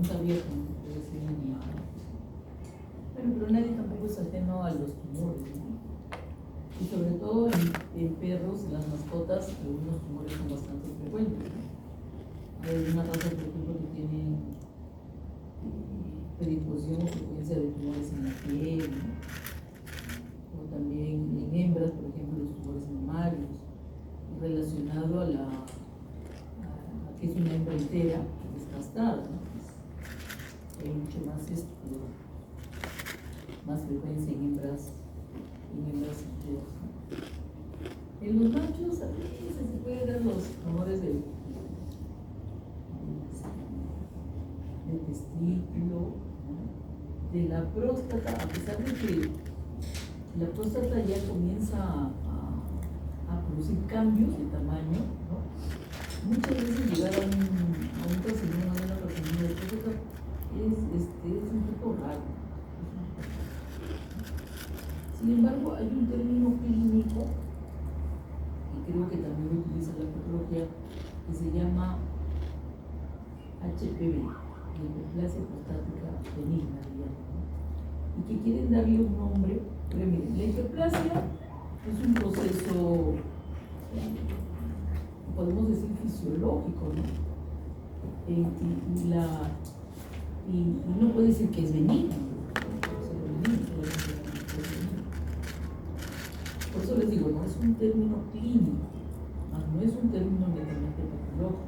no sabía cómo puede ser un niño. Bueno, pero nadie tampoco es ajeno a los tumores, ¿no? Y sobre todo en perros, en las mascotas, algunos tumores son bastante frecuentes, ¿no? Hay una raza, por ejemplo, que tiene predisposición o frecuencia de tumores en la piel, ¿no? O también en hembras, por ejemplo, los tumores mamarios, relacionado a que es una hembra entera desgastada, ¿no? Hay mucho más más frecuencia en hembras enteras, ¿no? En los machos a veces se pueden dar los tumores del testículo, ¿no? De la próstata, a pesar de que la próstata ya comienza a producir cambios de tamaño, ¿no? Muchas veces llegar a un carcinoma de una carcinoma de próstata es un poco raro. Sin embargo, hay un término clínico, y creo que también lo utiliza la patología, que se llama HPV, hiperplasia prostática benigna, digamos, ¿no? Y que quieren darle un nombre. Pero miren, la hiperplasia es un proceso, podemos decir, fisiológico, ¿no? Y no puede decir que es benigno. Por eso les digo, no es un término clínico, no es un término netamente patológico.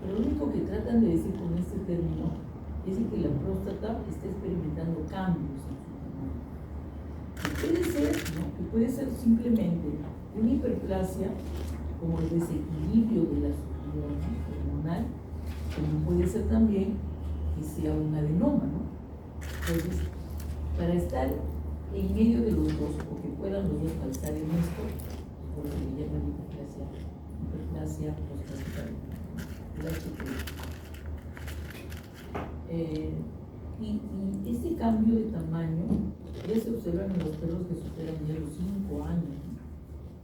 Pero lo único que tratan de decir con este término es que la próstata está experimentando cambios en su tamaño. Que puede ser simplemente una hiperplasia, como el desequilibrio de la succión hormonal, como puede ser también que sea un adenoma, ¿no? Entonces, para estar en medio de los dos, o que puedan los dos calzar en esto, por lo que le llaman hiperplasia prostática, el HPV. Y este cambio de tamaño ya se observa en los perros que superan ya los 5 años, ¿no?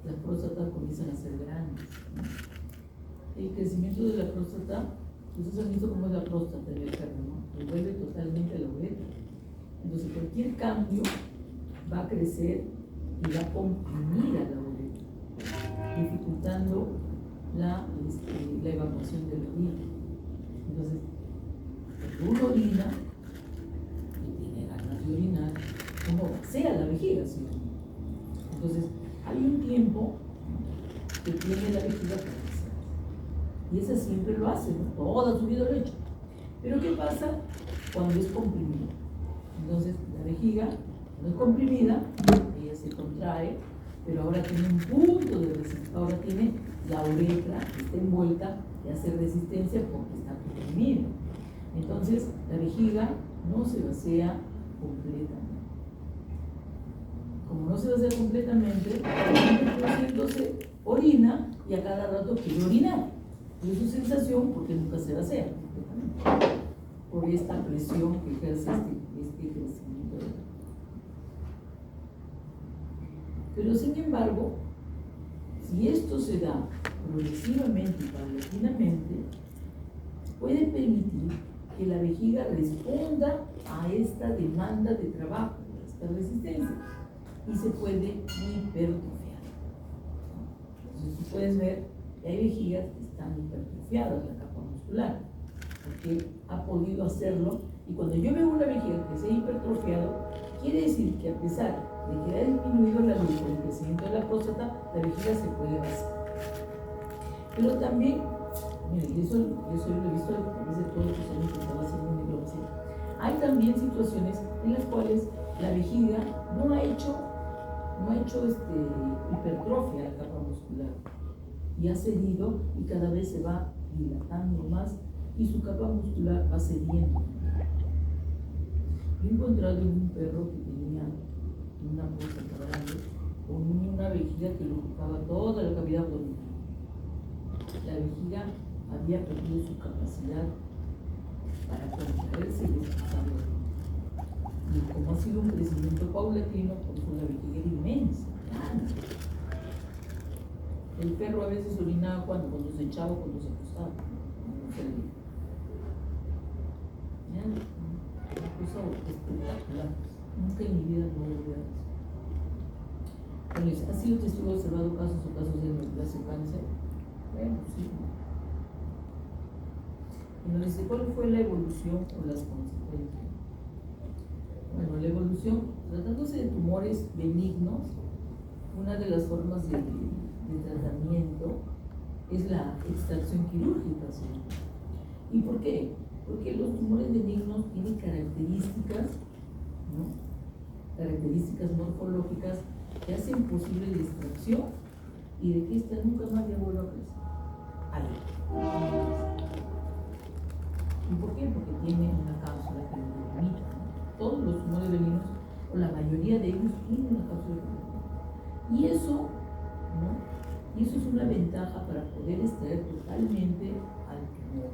Las próstatas comienzan a ser grandes, ¿no? El crecimiento de la próstata, ustedes han visto cómo es la próstata en el perro, ¿no? Envuelve totalmente a la uretra. Entonces cualquier cambio va a crecer y va a comprimir a la uretra, dificultando la evacuación de la orina. Entonces, cuando uno orina y tiene ganas de orinar, uno vacía la vejiga, ¿sí? Entonces, hay un tiempo que tiene la vejiga para vaciar. Y esa siempre lo hace, ¿no? Toda su vida lo ha hecho. Pero ¿qué pasa cuando es comprimido? Entonces, la vejiga no es comprimida, ella se contrae, pero ahora tiene un punto de resistencia, ahora tiene la uretra que está envuelta y hace resistencia porque está comprimida. Entonces, la vejiga no se vacía completamente. Como no se vacía completamente, entonces orina y a cada rato quiere orinar. Y es su sensación porque nunca se vacía completamente, por esta presión que ejerce este crecimiento. Pero sin embargo, si esto se da progresivamente y paulatinamente, puede permitir que la vejiga responda a esta demanda de trabajo, a esta resistencia, y se puede hipertrofiar. Entonces tú puedes ver que hay vejigas que están hipertrofiadas, la capa muscular, porque ha podido hacerlo. Y cuando yo veo una vejiga que se ha hipertrofiado, quiere decir que a pesar de que ha disminuido la luz por el crecimiento de la próstata, la vejiga se puede vaciar. Pero también, miren, eso lo he visto a través de todos los años que estaba haciendo un libro así. Hay también situaciones en las cuales la vejiga no ha hecho hipertrofia a la capa muscular y ha cedido y cada vez se va dilatando más y su capa muscular va cediendo. He encontrado un perro que tenía una próstata grande con una vejiga que lo ocupaba toda la cavidad abdominal. La vejiga había perdido su capacidad para contraerse y desplazarlo. Y como ha sido un crecimiento paulatino, por eso la vejiga era inmensa, grande. El perro a veces orinaba cuando se echaba o cuando se acostaba. genial, una cosa espectacular. Nunca en mi vida lo he olvidado. Bueno, ¿ha sido testigo observado casos o casos de neoplasia o cáncer? Bueno, sí. Y nos dice, ¿cuál fue la evolución o las consecuencias? Bueno, la evolución, tratándose de tumores benignos, una de las formas de tratamiento es la extracción quirúrgica, ¿sí? ¿Y por qué? Porque los tumores benignos tienen características, ¿no? Características morfológicas que hacen posible la extracción y de que ésta nunca más ya vuelva a crecer. ¿Y por qué? Porque tiene una cápsula que lo delimita, ¿no? Todos los tumores benignos, o la mayoría de ellos, tienen una cápsula que lo delimita. Y eso, ¿no? Y eso es una ventaja para poder extraer totalmente al tumor.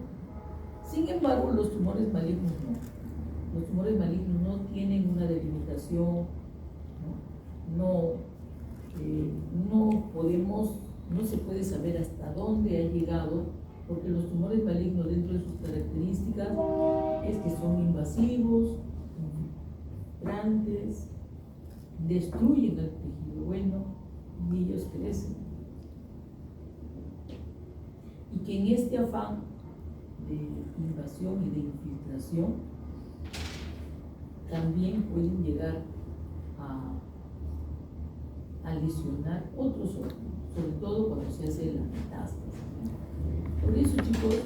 Sin embargo, los tumores malignos no. Los tumores malignos no tienen una delimitación, no se puede saber hasta dónde ha llegado, porque los tumores malignos, dentro de sus características, es que son invasivos, grandes, destruyen el tejido bueno y ellos crecen. Y que en este afán de invasión y de infiltración también pueden llegar a lesionar otros órganos, sobre todo cuando se hace la metástasis. Por eso, chicos,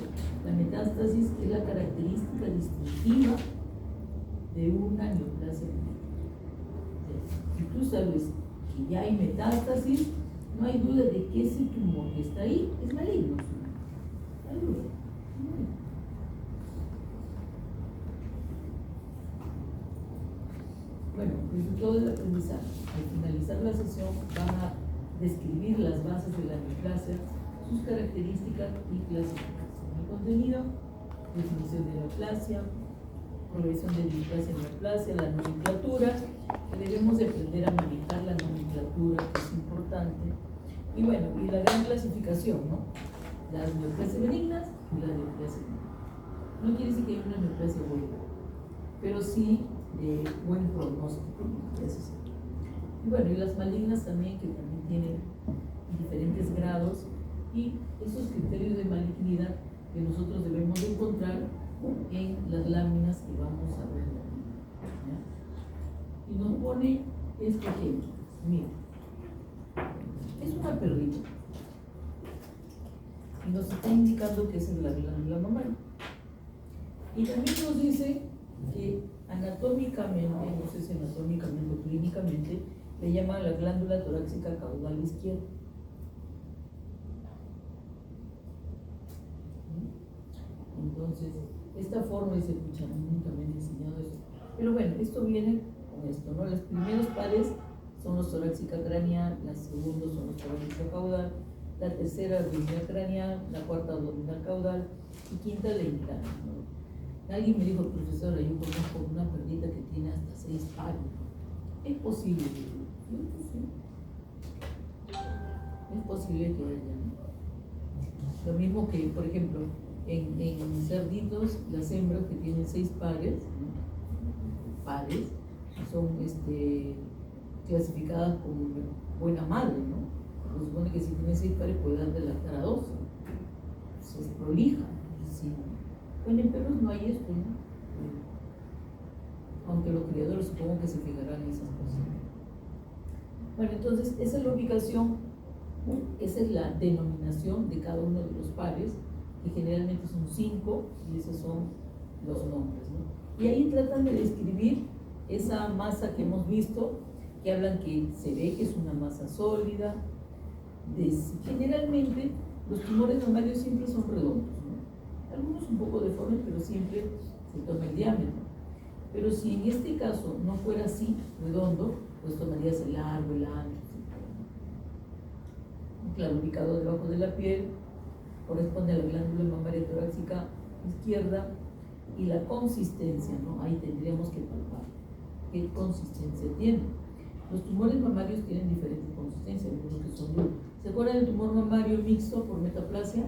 la metástasis es la característica distintiva de una neoplasia benigna. Si tú sabes que ya hay metástasis, no hay duda de que ese tumor que está ahí es maligno. No hay duda. Bueno, resultado del aprendizaje. Al finalizar la sesión van a describir las bases de la neoplasia, sus características y clasificación. El contenido: definición de neoplasia, progresión de neoplasia en neoplasia, la nomenclatura, que debemos de aprender a manejar la nomenclatura, que es importante. Y bueno, y la gran clasificación, ¿no? Las neoplasias benignas y las neoplasias benignas. No quiere decir que haya una neoplasia buena, pero sí de buen pronóstico. Y bueno, y las malignas también, que también tienen diferentes grados, y esos criterios de malignidad que nosotros debemos de encontrar en las láminas que vamos a ver. ¿Ya? Y nos pone este ejemplo. Mira, es una perrita y nos está indicando que esa es la glándula mamaria. Y también nos dice que anatómicamente, no sé si anatómicamente o clínicamente, le llaman la glándula torácica caudal izquierda. Entonces, esta forma dice, pucha, nunca me han enseñado eso. Pero bueno, esto viene con esto, ¿no? Los primeros pares son los torácica craneal, los segundos son los torácica caudal, la tercera abdominal craneal, la cuarta abdominal caudal y quinta la interna, ¿no? Alguien me dijo, profesora, yo conozco una perrita que tiene hasta 6 pares. ¿Es posible? Yo que sí. Es posible que haya, ¿no? Lo mismo que, por ejemplo, en cerditos, las hembras que tienen 6 pares, ¿no? Pares, son clasificadas como buena madre, ¿no? Se supone que si tiene 6 pares puede dar de lactar a 12. Se es prolija. Sí. Bueno, en perros no hay esto, ¿no? Aunque los criadores supongo que se fijarán en esas cosas. Bueno, entonces esa es la ubicación, esa es la denominación de cada uno de los pares, que generalmente son 5, y esos son los nombres, ¿no? Y ahí tratan de describir esa masa que hemos visto, que hablan que se ve que es una masa sólida. Generalmente los tumores mamarios siempre son redondos, ¿no? Algunos un poco deformes, pero siempre se toma el diámetro. Pero si en este caso no fuera así, redondo, pues tomarías el largo, el ancho, etc. Claro, ubicado debajo de la piel, corresponde a la glándula mamaria torácica izquierda, y la consistencia, ¿no? Ahí tendríamos que palpar qué consistencia tiene. Los tumores mamarios tienen diferentes consistencias, algunos que son duros. ¿Se acuerdan del tumor mamario mixto por metaplasia?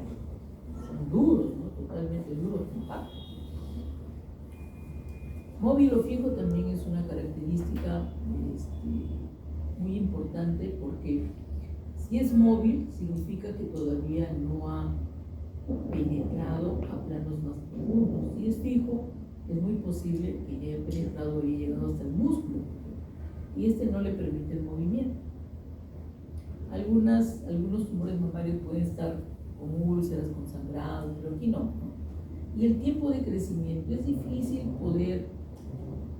Son duros, ¿no? Totalmente duros, compactos. Móvil o fijo también es una característica muy importante, porque si es móvil significa que todavía no ha penetrado a planos más profundos. Si es fijo, es muy posible que ya haya penetrado y llegado hasta el músculo, y no le permite el movimiento. Algunos tumores mamarios pueden estar con úlceras, con sangrado, pero aquí no. Y el tiempo de crecimiento, es difícil poder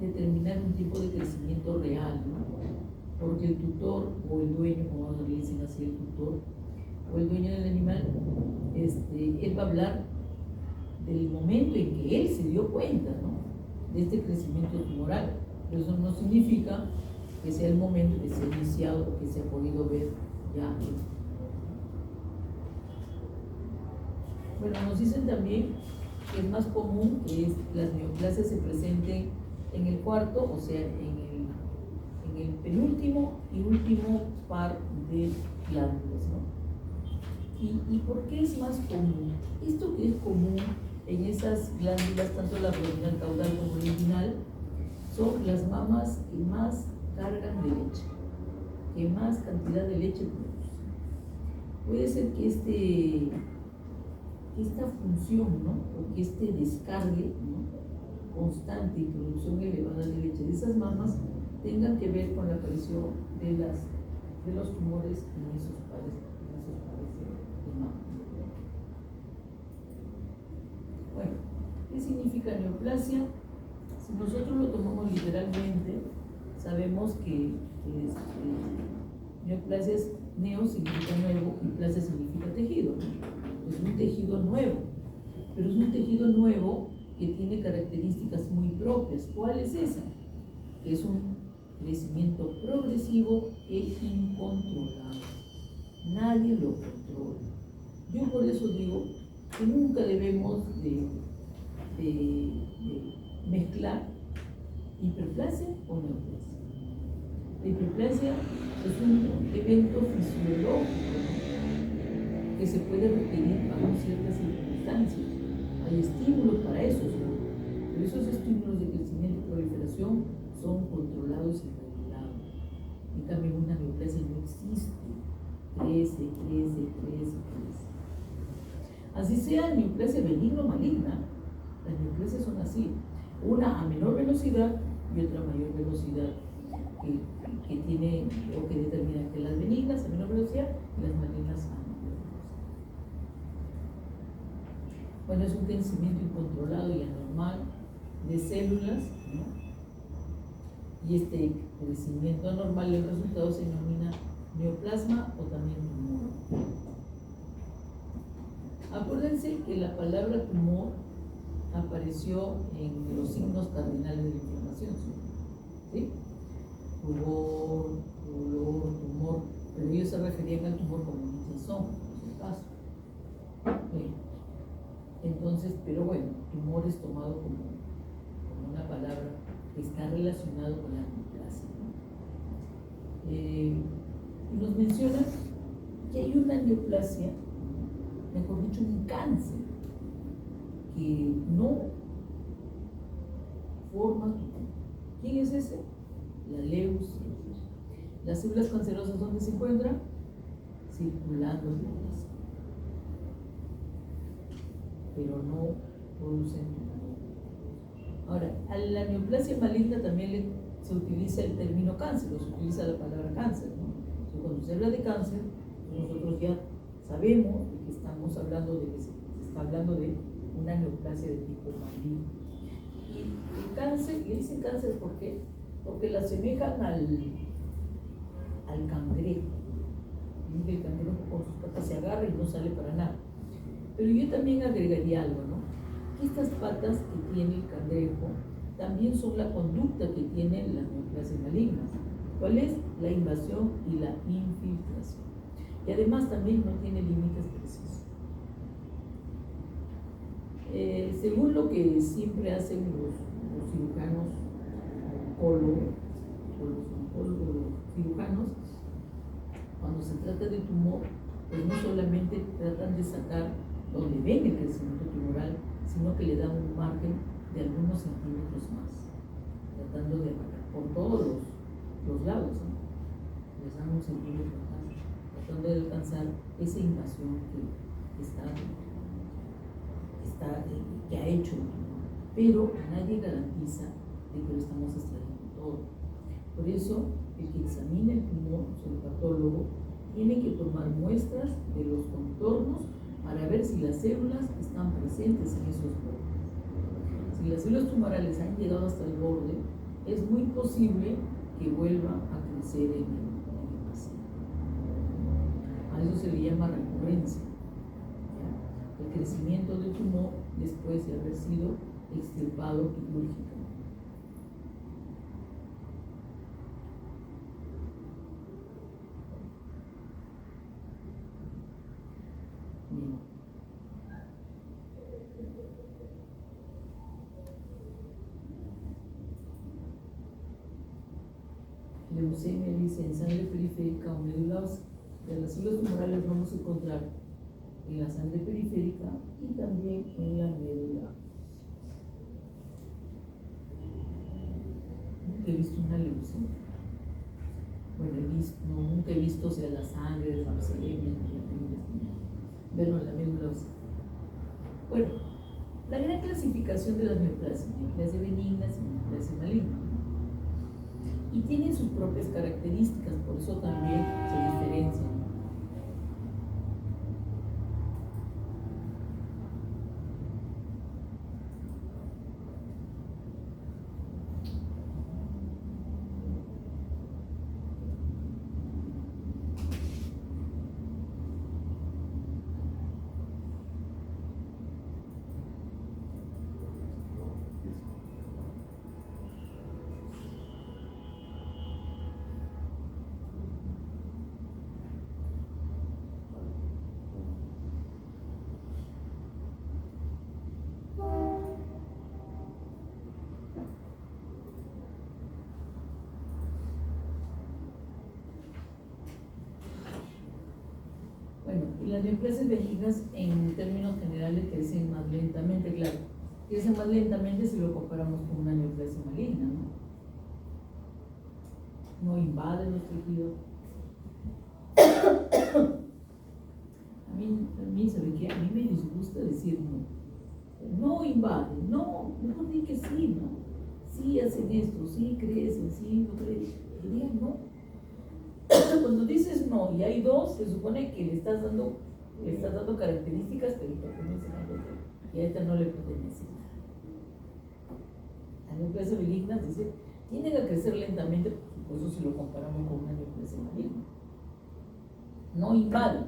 determinar un tiempo de crecimiento real, ¿no? Porque el tutor o el dueño, como le dicen así, el tutor o el dueño del animal, él va a hablar del momento en que él se dio cuenta, ¿no?, de este crecimiento tumoral. Pero eso no significa que sea el momento que se ha iniciado o que se ha podido ver ya. Bueno, nos dicen también que es más común que las neoplasias se presenten en el cuarto, o sea, en el penúltimo y último par de glándulas, ¿no? ¿Y por qué es más común? Esto que es común en esas glándulas, tanto la abdominal caudal como la inguinal, son las mamas que más cargan de leche, que más cantidad de leche producen. Puede ser que esta función, ¿no?, o que este descargue, ¿no?, constante y producción elevada de leche de esas mamas tengan que ver con la aparición de los tumores en esos pares de mama. Bueno, ¿qué significa neoplasia? Si nosotros lo tomamos literalmente, sabemos que neoplasia es neo significa nuevo y plasia significa tejido. Es un tejido nuevo, pero es un tejido nuevo que tiene características muy propias. ¿Cuál es esa? Que es un crecimiento progresivo e incontrolado. Nadie lo controla. Yo por eso digo que nunca debemos de mezclar hiperplasia o neoplasia. La hiperplasia es un evento fisiológico, ¿no?, que se puede requerir bajo ciertas circunstancias. Hay estímulos para eso, ¿no?, pero esos estímulos de crecimiento y proliferación son controlados y regulados. En cambio, una neoplasia no existe. Crece. Así sea neoplasia benigna o maligna, las neoplasias son así, una a menor velocidad y otra a mayor velocidad, que tiene o que determina que las benignas a menor velocidad y las malignas a mayor velocidad. Bueno, es un crecimiento incontrolado y anormal de células, ¿no?, y este crecimiento anormal, el resultado se denomina neoplasma o también tumor. Acuérdense que la palabra tumor apareció en los signos cardinales de la inflamación, ¿sí? Rubor, dolor, tumor, pero ellos se referían al tumor como hinchazón, por si acaso. Entonces, pero bueno, tumor es tomado como una palabra que está relacionado con la neoplasia, ¿no? Y nos mencionan que hay una neoplasia, mejor dicho, un cáncer, que no forma tumor. ¿Quién es ese? La leucemia. Las células cancerosas, ¿dónde se encuentran? Circulando en la plasma, pero no producen tumor. Ahora, a la neoplasia maligna también se utiliza el término cáncer, o se utiliza la palabra cáncer, ¿no? Entonces, cuando se habla de cáncer, nosotros ya sabemos de que estamos hablando de que se está hablando de una neoplasia de tipo maligno. Y el cáncer, le dicen cáncer ¿por qué? Porque la asemejan al cangrejo. Y el cangrejo con sus patas se agarra y no sale para nada. Pero yo también agregaría algo, ¿no? Que estas patas que tiene el cangrejo también son la conducta que tienen las neoplasias malignas. ¿Cuál es? La invasión y la infiltración. Y además también no tiene límites precisos. Según lo que siempre hacen los cirujanos oncólogos, o los oncólogos cirujanos, cuando se trata de tumor, pues no solamente tratan de sacar donde ven el crecimiento tumoral, sino que le dan un margen de algunos centímetros más. tratando de atacar por todos los lados, ¿no? Les dan un sentido fatal, tratando de alcanzar esa invasión que ha hecho el tumor, pero nadie garantiza de que lo estamos extrayendo todo. Por eso, el que examina el tumor, el patólogo, tiene que tomar muestras de los contornos para ver si las células están presentes en esos bordes. Si las células tumorales han llegado hasta el borde, es muy posible que vuelva a crecer en el paciente. A eso se le llama recurrencia, ¿ya? El crecimiento del tumor después de haber sido extirpado quirúrgicamente. Leucemia dice en sangre periférica o médula ósea. De las células tumorales vamos a encontrar en la sangre periférica y también en la médula. Nunca he visto una leucemia. Bueno, nunca he visto, o sea, la sangre de la leucemia, verlo en la médula ósea. Bueno, la gran clasificación de las neoplasias, neoplasia benignas y neoplasia maligna. Y tienen sus propias características, por eso también se diferencian. Las neoplasias benignas en términos generales crecen más lentamente, claro. Crecen más lentamente si lo comparamos con una neoplasia maligna, ¿no? No invade los tejidos. A mí, ¿sabe qué? A mí me disgusta decir no. No invade, no, mejor di que sí, ¿no? Sí hacen esto, sí crecen, sí no crecen. Dirían no. Cuando dices no y hay dos, se supone que le estás dando características que le pertenecen a otro y a esta no le pertenece nada. La neoplasia benigna dice, tienden a crecer lentamente, por eso si lo comparamos con una neoplasia maligna. No invaden.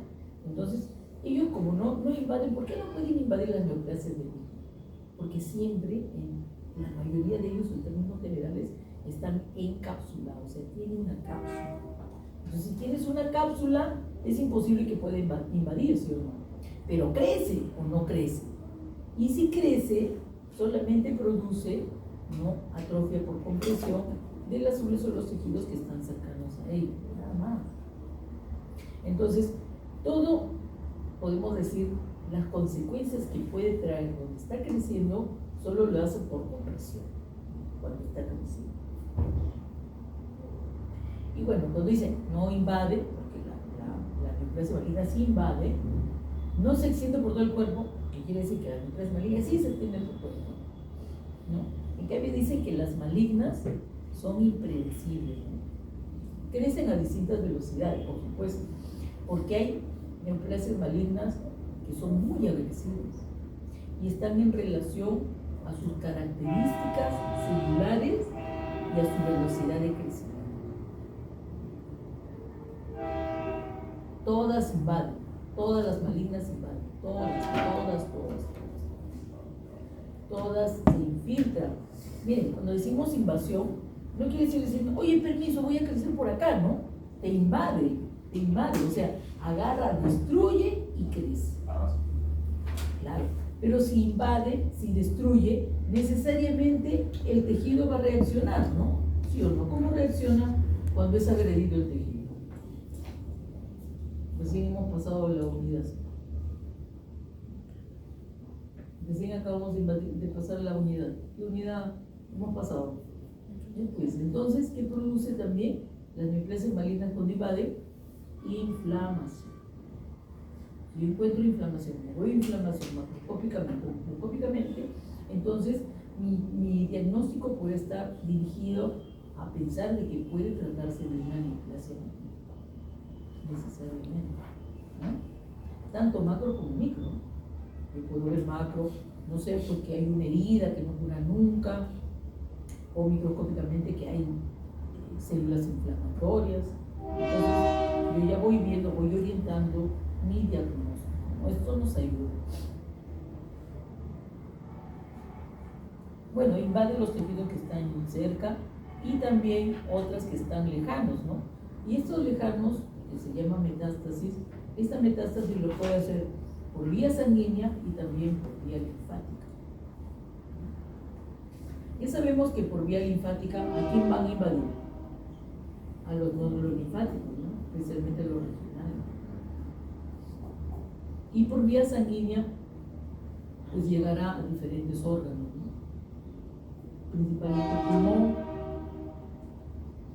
Entonces, ellos como no invaden, ¿por qué no pueden invadir las neoplasias benignas? Porque siempre, en la mayoría de ellos, en términos generales, están encapsulados, o sea, tienen una cápsula. Entonces, si tienes una cápsula, es imposible que pueda invadir, ¿sí o no? Pero crece o no crece. Y si crece, solamente produce, ¿no?, atrofia por compresión de las células o los tejidos que están cercanos a ella, nada más. Entonces, todo, podemos decir, las consecuencias que puede traer cuando está creciendo, solo lo hace por compresión, cuando está creciendo. Y bueno, cuando dicen no invade, porque la neoplasia maligna sí invade, no se extiende por todo el cuerpo, que quiere decir que la neoplasia maligna sí se extiende por todo el cuerpo, ¿no? En cambio dicen que las malignas son impredecibles, ¿no? Crecen a distintas velocidades, por supuesto, porque hay neoplasias malignas que son muy agresivas y están en relación a sus características celulares y a su velocidad de crecimiento. Todas invaden, todas las malignas invaden, todas se infiltran. Miren, cuando decimos invasión, no quiere decir, oye, permiso, voy a crecer por acá, ¿no? Te invade, o sea, agarra, destruye y crece. Claro, pero si invade, si destruye, necesariamente el tejido va a reaccionar, ¿no? ¿Sí o no? ¿Cómo reacciona cuando es agredido el tejido? Recién hemos pasado la unidad. Recién acabamos de pasar la unidad. ¿Qué unidad hemos pasado? Pues entonces, ¿qué produce también? Las neoplasias malignas cuando invaden, inflamación. Si yo encuentro inflamación, me voy a inflamación macroscópicamente o microscópicamente, entonces mi diagnóstico puede estar dirigido a pensar de que puede tratarse de una neoplasia necesariamente, ¿no? Tanto macro como micro. Yo puedo ver macro, no sé, porque hay una herida que no cura nunca, o microscópicamente que hay células inflamatorias. Entonces, yo ya voy viendo, voy orientando mi diagnóstico, ¿no? Esto nos ayuda. Bueno, invade los tejidos que están cerca y también otras que están lejanos, ¿no? Y estos lejanos, que se llama metástasis, esta metástasis lo puede hacer por vía sanguínea y también por vía linfática. Ya sabemos que por vía linfática, ¿a quién van a invadir? A los nódulos linfáticos, ¿no? Especialmente los regionales. Y por vía sanguínea, pues llegará a diferentes órganos, ¿no? Principalmente pulmón,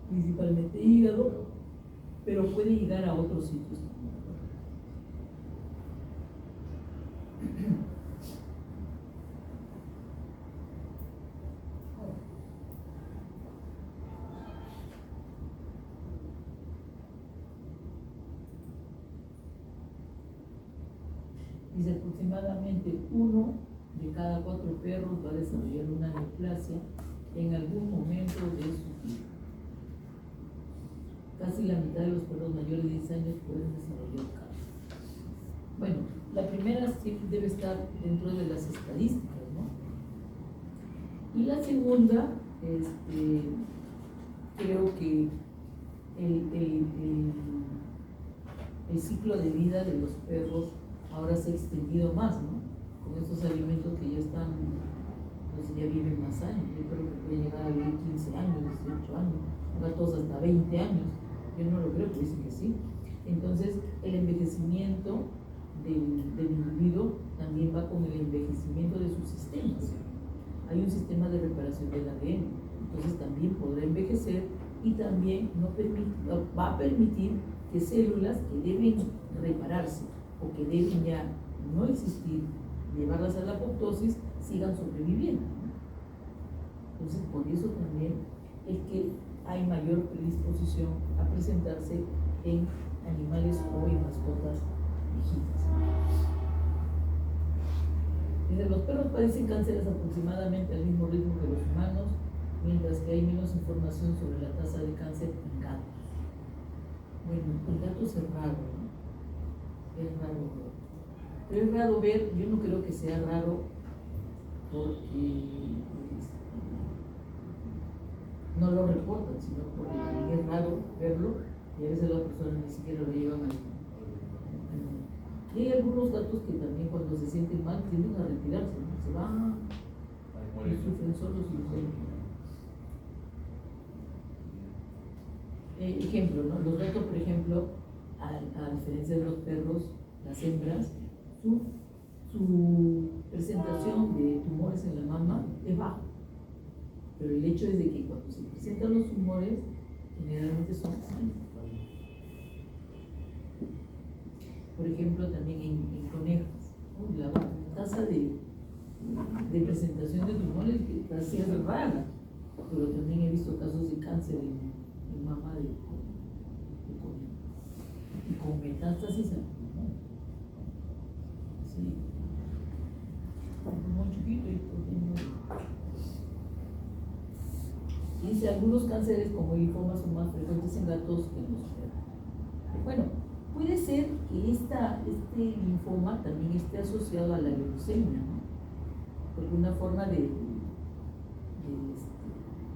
principalmente hígado, pero puede llegar a otros sitios también. Dice aproximadamente 1 de cada 4 perros va a desarrollar una neoplasia en algún momento de su vida. Casi la mitad de los perros mayores de 10 años pueden desarrollar cáncer. Bueno, la primera sí debe estar dentro de las estadísticas, ¿no? Y la segunda, creo que el ciclo de vida de los perros ahora se ha extendido más, ¿no? Con estos alimentos que ya están, pues ya viven más años. Yo creo que puede llegar a vivir 15 años, 18 años, gatos hasta 20 años. Yo no lo creo, pero dicen que sí. Entonces, el envejecimiento del individuo también va con el envejecimiento de sus sistemas. Hay un sistema de reparación del ADN, entonces también podrá envejecer y también va a permitir que células que deben repararse o que deben ya no existir, llevarlas a la apoptosis, sigan sobreviviendo. Entonces, por eso también es que hay mayor predisposición a presentarse en animales o en mascotas viejitas. Desde los perros padecen cánceres aproximadamente al mismo ritmo que los humanos, mientras que hay menos información sobre la tasa de cáncer en gatos. Bueno, el gato es raro, ¿no? Es raro ver. Pero es raro ver, yo no creo que sea raro porque no lo reportan, sino porque también es raro verlo y a veces las personas ni siquiera lo llevan al. Y hay algunos gatos que también cuando se sienten mal tienden a retirarse, ¿no? Se van y sufren solos y solos. Ejemplo, ¿no? Los gatos, por ejemplo, a diferencia de los perros, las hembras, su presentación de tumores en la mama es baja. Pero el hecho es de que cuando se presentan los tumores, generalmente son extraños. Por ejemplo, también en conejas, ¿no? La tasa de presentación de tumores casi es rara, pero también he visto casos de cáncer en mama de conejo. Y con metástasis al pulmón. Sí. Un pulmón chiquito y pequeño. Y dice, algunos cánceres como el linfoma son más frecuentes en gatos que en los perros. Bueno, puede ser que este linfoma también esté asociado a la leucemia, ¿no? Porque una forma de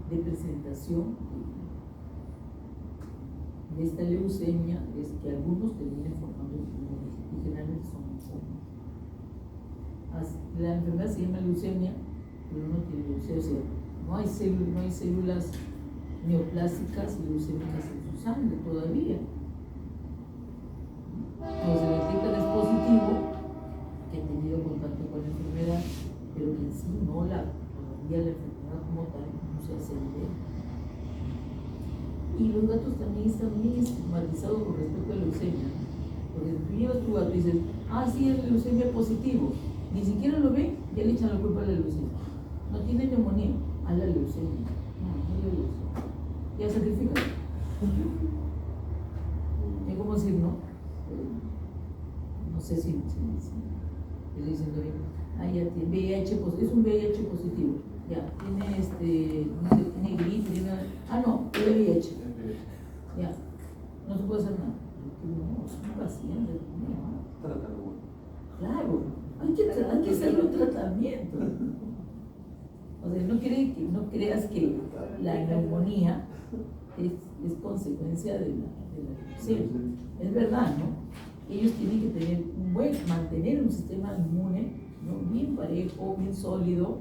presentación de esta leucemia es que algunos terminen formando tumores y generalmente son linfomas. La enfermedad se llama leucemia, pero no tiene leucemia, o sea, no hay células neoplásicas y leucémicas en su sangre todavía. Cuando se detecta es positivo, que ha tenido contacto con la enfermedad, pero que en sí todavía la enfermedad como tal no se hace evidente. también está muy estigmatizado con respecto a la leucemia. Porque tú llevas tu gato y dices, sí, es leucemia positivo. Ni siquiera lo ven, ya le echan la culpa a la leucemia. No tiene neumonía, a la leucemia. No es la leucemia. Ya sacrifica. Es como decir, ¿no? No sé si estoy diciendo bien. Ya tiene VIH, es un VIH positivo. Ya, tiene no sé, tiene gripe, tiene. No, es VIH. Ya, no se puede hacer nada. No, es un paciente. Trátalo. Claro, hay que hacerle un tratamiento. O sea, no creas que la neumonía es consecuencia de la leucemia. Es verdad, ¿no? Ellos tienen que mantener un sistema inmune, ¿no? Bien parejo, bien sólido,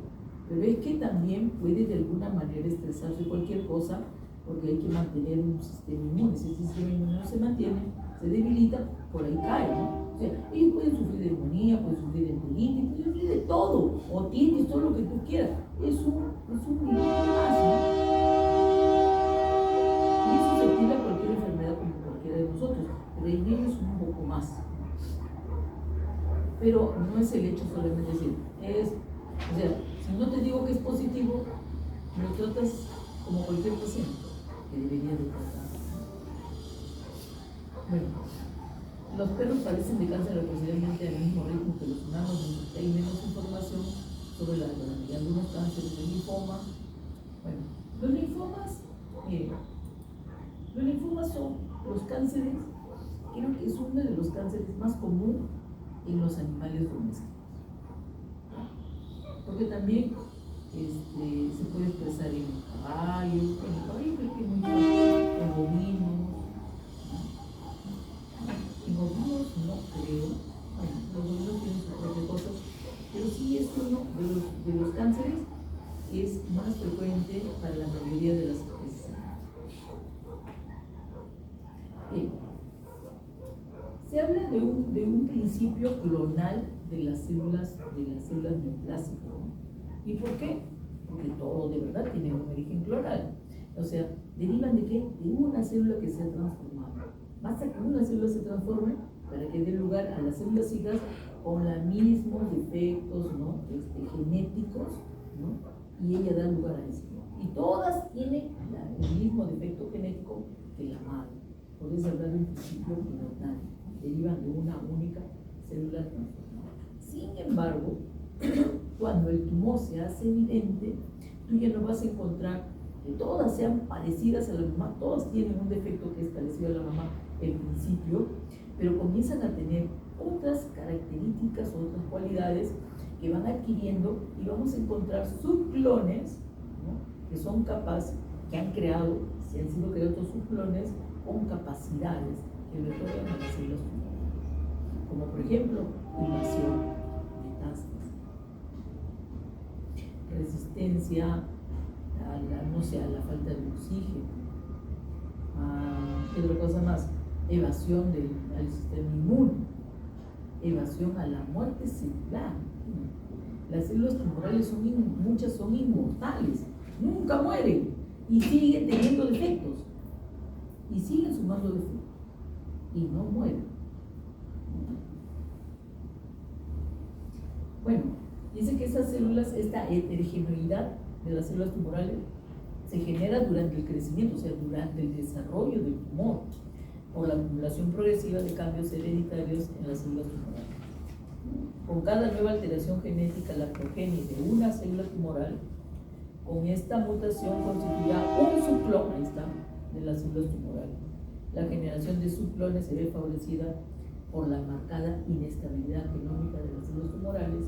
pero es que también puede de alguna manera estresarse cualquier cosa, porque hay que mantener un sistema inmune. Si el sistema inmune no se mantiene, se debilita, por ahí cae, ¿no? O sea, ellos pueden sufrir de neumonía, pueden sufrir de enteritis, pueden sufrir de todo, otitis, todo lo que tú quieras. Es un nivel más, ¿no? Y es susceptible a cualquier enfermedad como cualquiera de nosotros, pero en ellos es un poco más. Pero no es el hecho solamente decir, o sea, si no te digo que es positivo, lo tratas como cualquier paciente que debería de tratar. Bueno, los perros padecen de cáncer aproximadamente al mismo ritmo que los humanos, mientras que hay menos información sobre la gravedad de algunos cánceres de linfoma. Bueno, los linfomas son los cánceres, creo que es uno de los cánceres más comunes en los animales domésticos. Porque también se puede expresar en caballos, creo que muy fácil, en bovinos. En bovinos no creo, los bovinos tienen sus propias cosas, pero sí es uno de los cánceres es más frecuente para la mayoría de las especies. Se habla de un principio clonal de las células neoplásicas, ¿no? ¿Y por qué? Porque todo de verdad tiene un origen clonal. O sea, ¿derivan de qué? De una célula que se ha transformado. Basta que una célula se transforme para que dé lugar a las células hijas con los mismos defectos, ¿no? Genéticos, ¿no? Y ella da lugar a eso. Y todas tienen el mismo defecto genético que la madre. Por eso hablar de un principio clonal. Derivan de una única célula transformada. Sin embargo, cuando el tumor se hace evidente, tú ya no vas a encontrar que todas sean parecidas a la mamá, todas tienen un defecto que es parecido a la mamá en principio, pero comienzan a tener otras características, otras cualidades que van adquiriendo y vamos a encontrar subclones, ¿no? Que son capaces, que han creado, se han sido creados subclones con capacidades que le otorgan a las células tumorales, como por ejemplo invasión, metástasis, resistencia a la falta de oxígeno, ¿qué otra cosa más? Evasión al sistema inmune, evasión a la muerte celular. Las células tumorales muchas son inmortales, nunca mueren y siguen teniendo defectos y siguen sumando defectos y no mueren. Bueno, dice que esas células, esta heterogeneidad de las células tumorales se genera durante el crecimiento, o sea, durante el desarrollo del tumor, por la acumulación progresiva de cambios hereditarios en las células tumorales. Con cada nueva alteración genética, la progenie de una célula tumoral, con esta mutación constituirá un subclon, ahí está, de las células tumorales. La generación de subclones se ve favorecida por la marcada inestabilidad genómica de las células tumorales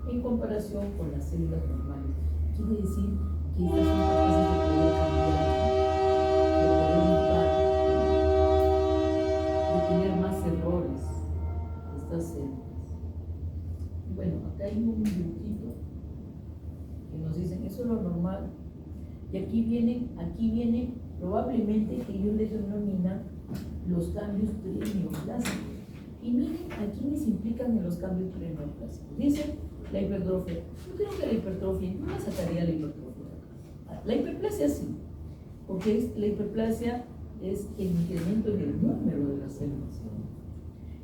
en comparación con las células normales. Quiere decir que estas son capaces de poder cambiar, de poder mutar, de tener más errores, estas células. Y bueno, acá hay un dibujito que nos dicen, eso es lo normal. Y aquí viene probablemente que ellos les denominan los cambios preneoplásicos. Y miren a quiénes implican en los cambios preneoplásicos. Dice la hipertrofia. Yo creo que la hipertrofia, no la sacaría la hipertrofia. La hiperplasia sí, porque la hiperplasia es el incremento en el número de las células.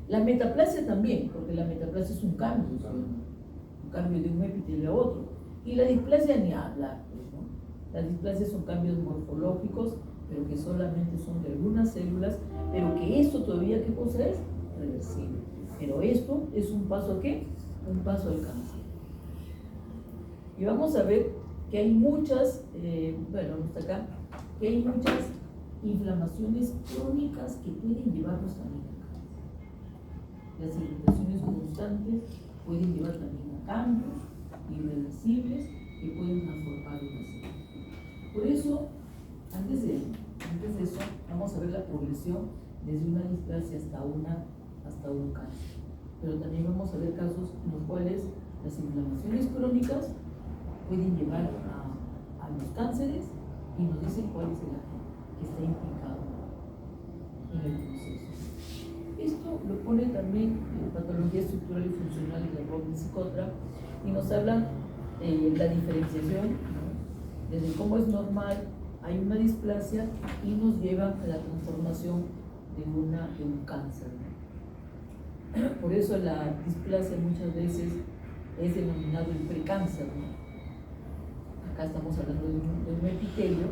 La metaplasia también, porque la metaplasia es un cambio, ¿sí? Un cambio de un epitelio a otro. Y la displasia ni hablar, ¿no? Las displasias son cambios morfológicos, pero que solamente son de algunas células, pero que esto todavía, ¿qué cosa es? Reversible. Pero esto es un paso ¿a qué? Un paso al cáncer. Y vamos a ver que hay muchas, bueno, hasta acá, que hay muchas inflamaciones crónicas que pueden llevarnos también a cáncer. Las irritaciones constantes pueden llevar también a cambios irreversibles que pueden transformar una célula. Por eso, antes de eso, vamos a ver la progresión desde una displasia hasta un cáncer. Pero también vamos a ver casos en los cuales las inflamaciones crónicas pueden llevar a los cánceres y nos dicen cuál es el agente que está implicado en el proceso. Esto lo pone también en Patología Estructural y Funcional de Robbins y Cotra y nos habla la diferenciación, ¿no? Desde cómo es normal, hay una displasia y nos lleva a la transformación de un cáncer, ¿no? Por eso la displasia muchas veces es denominado el precáncer, ¿no? Acá estamos hablando de un epitelio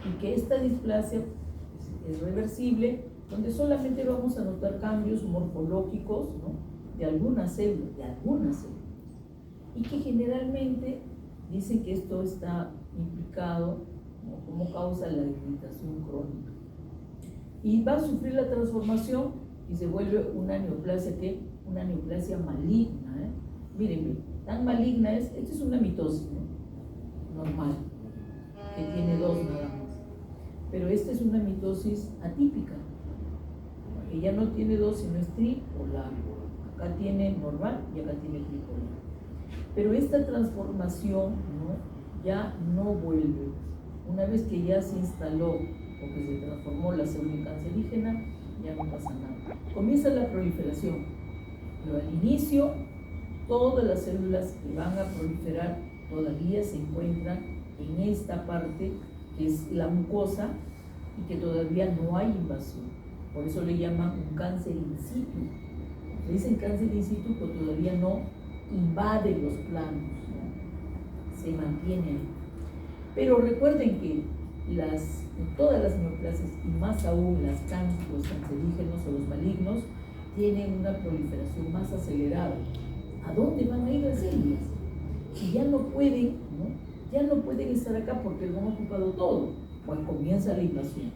y que esta displasia es reversible, donde solamente vamos a notar cambios morfológicos, ¿no? de algunas células, y que generalmente dicen que esto está implicado, ¿no? como causa la irritación crónica. Y va a sufrir la transformación y se vuelve una neoplasia, ¿qué? Una neoplasia maligna, ¿eh? Miren, tan maligna esta es una mitosis, ¿no? Normal, que tiene dos nada más. Pero esta es una mitosis atípica, que ya no tiene dos, sino es tripolar. Acá tiene normal y acá tiene tripolar. Pero esta transformación, ¿no? ya no vuelve. Una vez que ya se instaló o que se transformó la célula cancerígena, ya no pasa nada. Comienza la proliferación, pero al inicio todas las células que van a proliferar todavía se encuentran en esta parte que es la mucosa y que todavía no hay invasión. Por eso le llaman un cáncer in situ. Le dicen cáncer in situ porque todavía no invade los planos, ¿no? Se mantiene ahí. Pero recuerden que todas las neoplasias, y más aún los cancerígenos o los malignos, tienen una proliferación más acelerada. ¿A dónde van a ir las células? Si ya no pueden, ¿no? Ya no pueden estar acá porque lo han ocupado todo, pues comienza la invasión.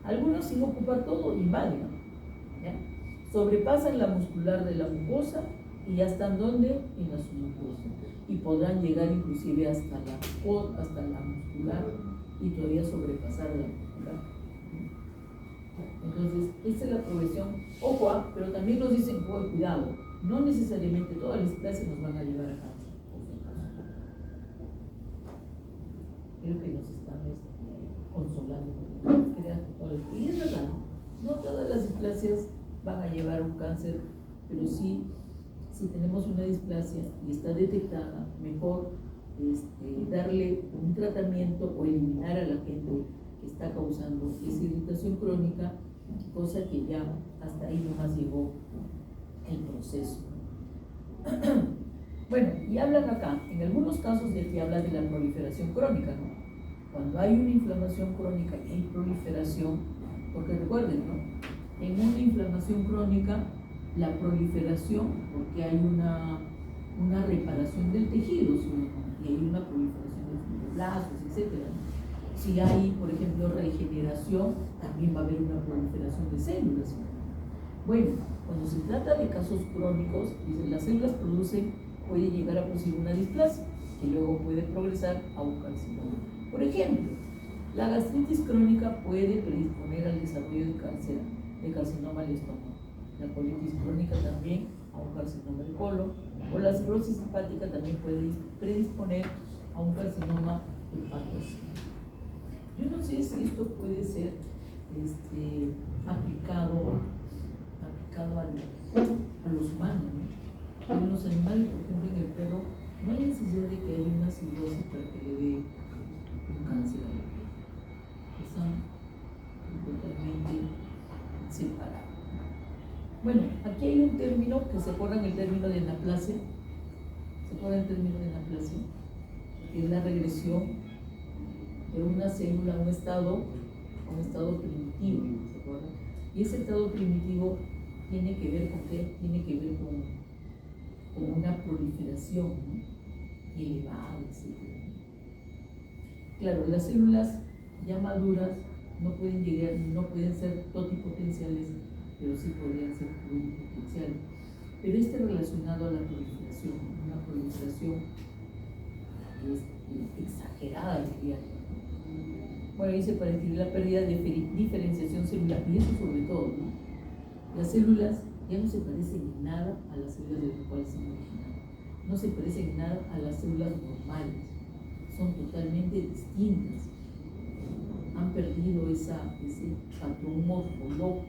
Algunos sin ocupar todo invaden, ¿ya? Sobrepasan la muscular de la mucosa y ya están ¿dónde? En la submucosa. Y podrán llegar inclusive hasta la muscular y todavía sobrepasar la muscular. Entonces, esta es la progresión. Ojo, pero también nos dicen, cuidado, no necesariamente todas las displasias nos van a llevar a cáncer. Creo que nos están consolando. Y es verdad, no todas las displasias van a llevar a un cáncer, pero sí, si tenemos una displasia y está detectada, mejor darle un tratamiento o eliminar al agente que está causando esa irritación crónica, cosa que ya hasta ahí nomás llegó el proceso. Bueno, y hablan acá, en algunos casos de que habla de la proliferación crónica, ¿no? Cuando hay una inflamación crónica y hay proliferación, porque recuerden, ¿no? En una inflamación crónica, la proliferación, porque hay una reparación del tejido, y hay una proliferación de fibroblastos, etc. Si hay, por ejemplo, regeneración, también va a haber una proliferación de células. Bueno, cuando se trata de casos crónicos, las células puede llegar a producir una displasia, que luego puede progresar a un carcinoma. Por ejemplo, la gastritis crónica puede predisponer al desarrollo de carcinoma del estómago. La colitis crónica también a un carcinoma del colon, o la cirrosis hepática también puede predisponer a un carcinoma hepático. Yo no sé si esto puede ser aplicado a los humanos, ¿no? En los animales, por ejemplo, en el perro, no hay necesidad de que haya una cirrosis para que le dé un cáncer. Bueno, aquí hay un término que se acuerdan el término de anaplasia. ¿Se acuerdan el término de anaplasia? Que es la regresión de una célula a un estado primitivo, ¿se acuerdan? Y ese estado primitivo tiene que ver con qué? Tiene que ver con una proliferación, ¿no? Elevada, etc. Claro, las células ya maduras no pueden ser totipotenciales, pero sí podrían ser pluripotenciales. Pero relacionado a la proliferación, una proliferación exagerada, diría yo. Bueno, dice para describir la pérdida de diferenciación celular, y eso sobre todo, ¿no? Las células ya no se parecen en nada a las células de las cuales se han originado, no se parecen en nada a las células normales, son totalmente distintas, han perdido ese patrón morfológico,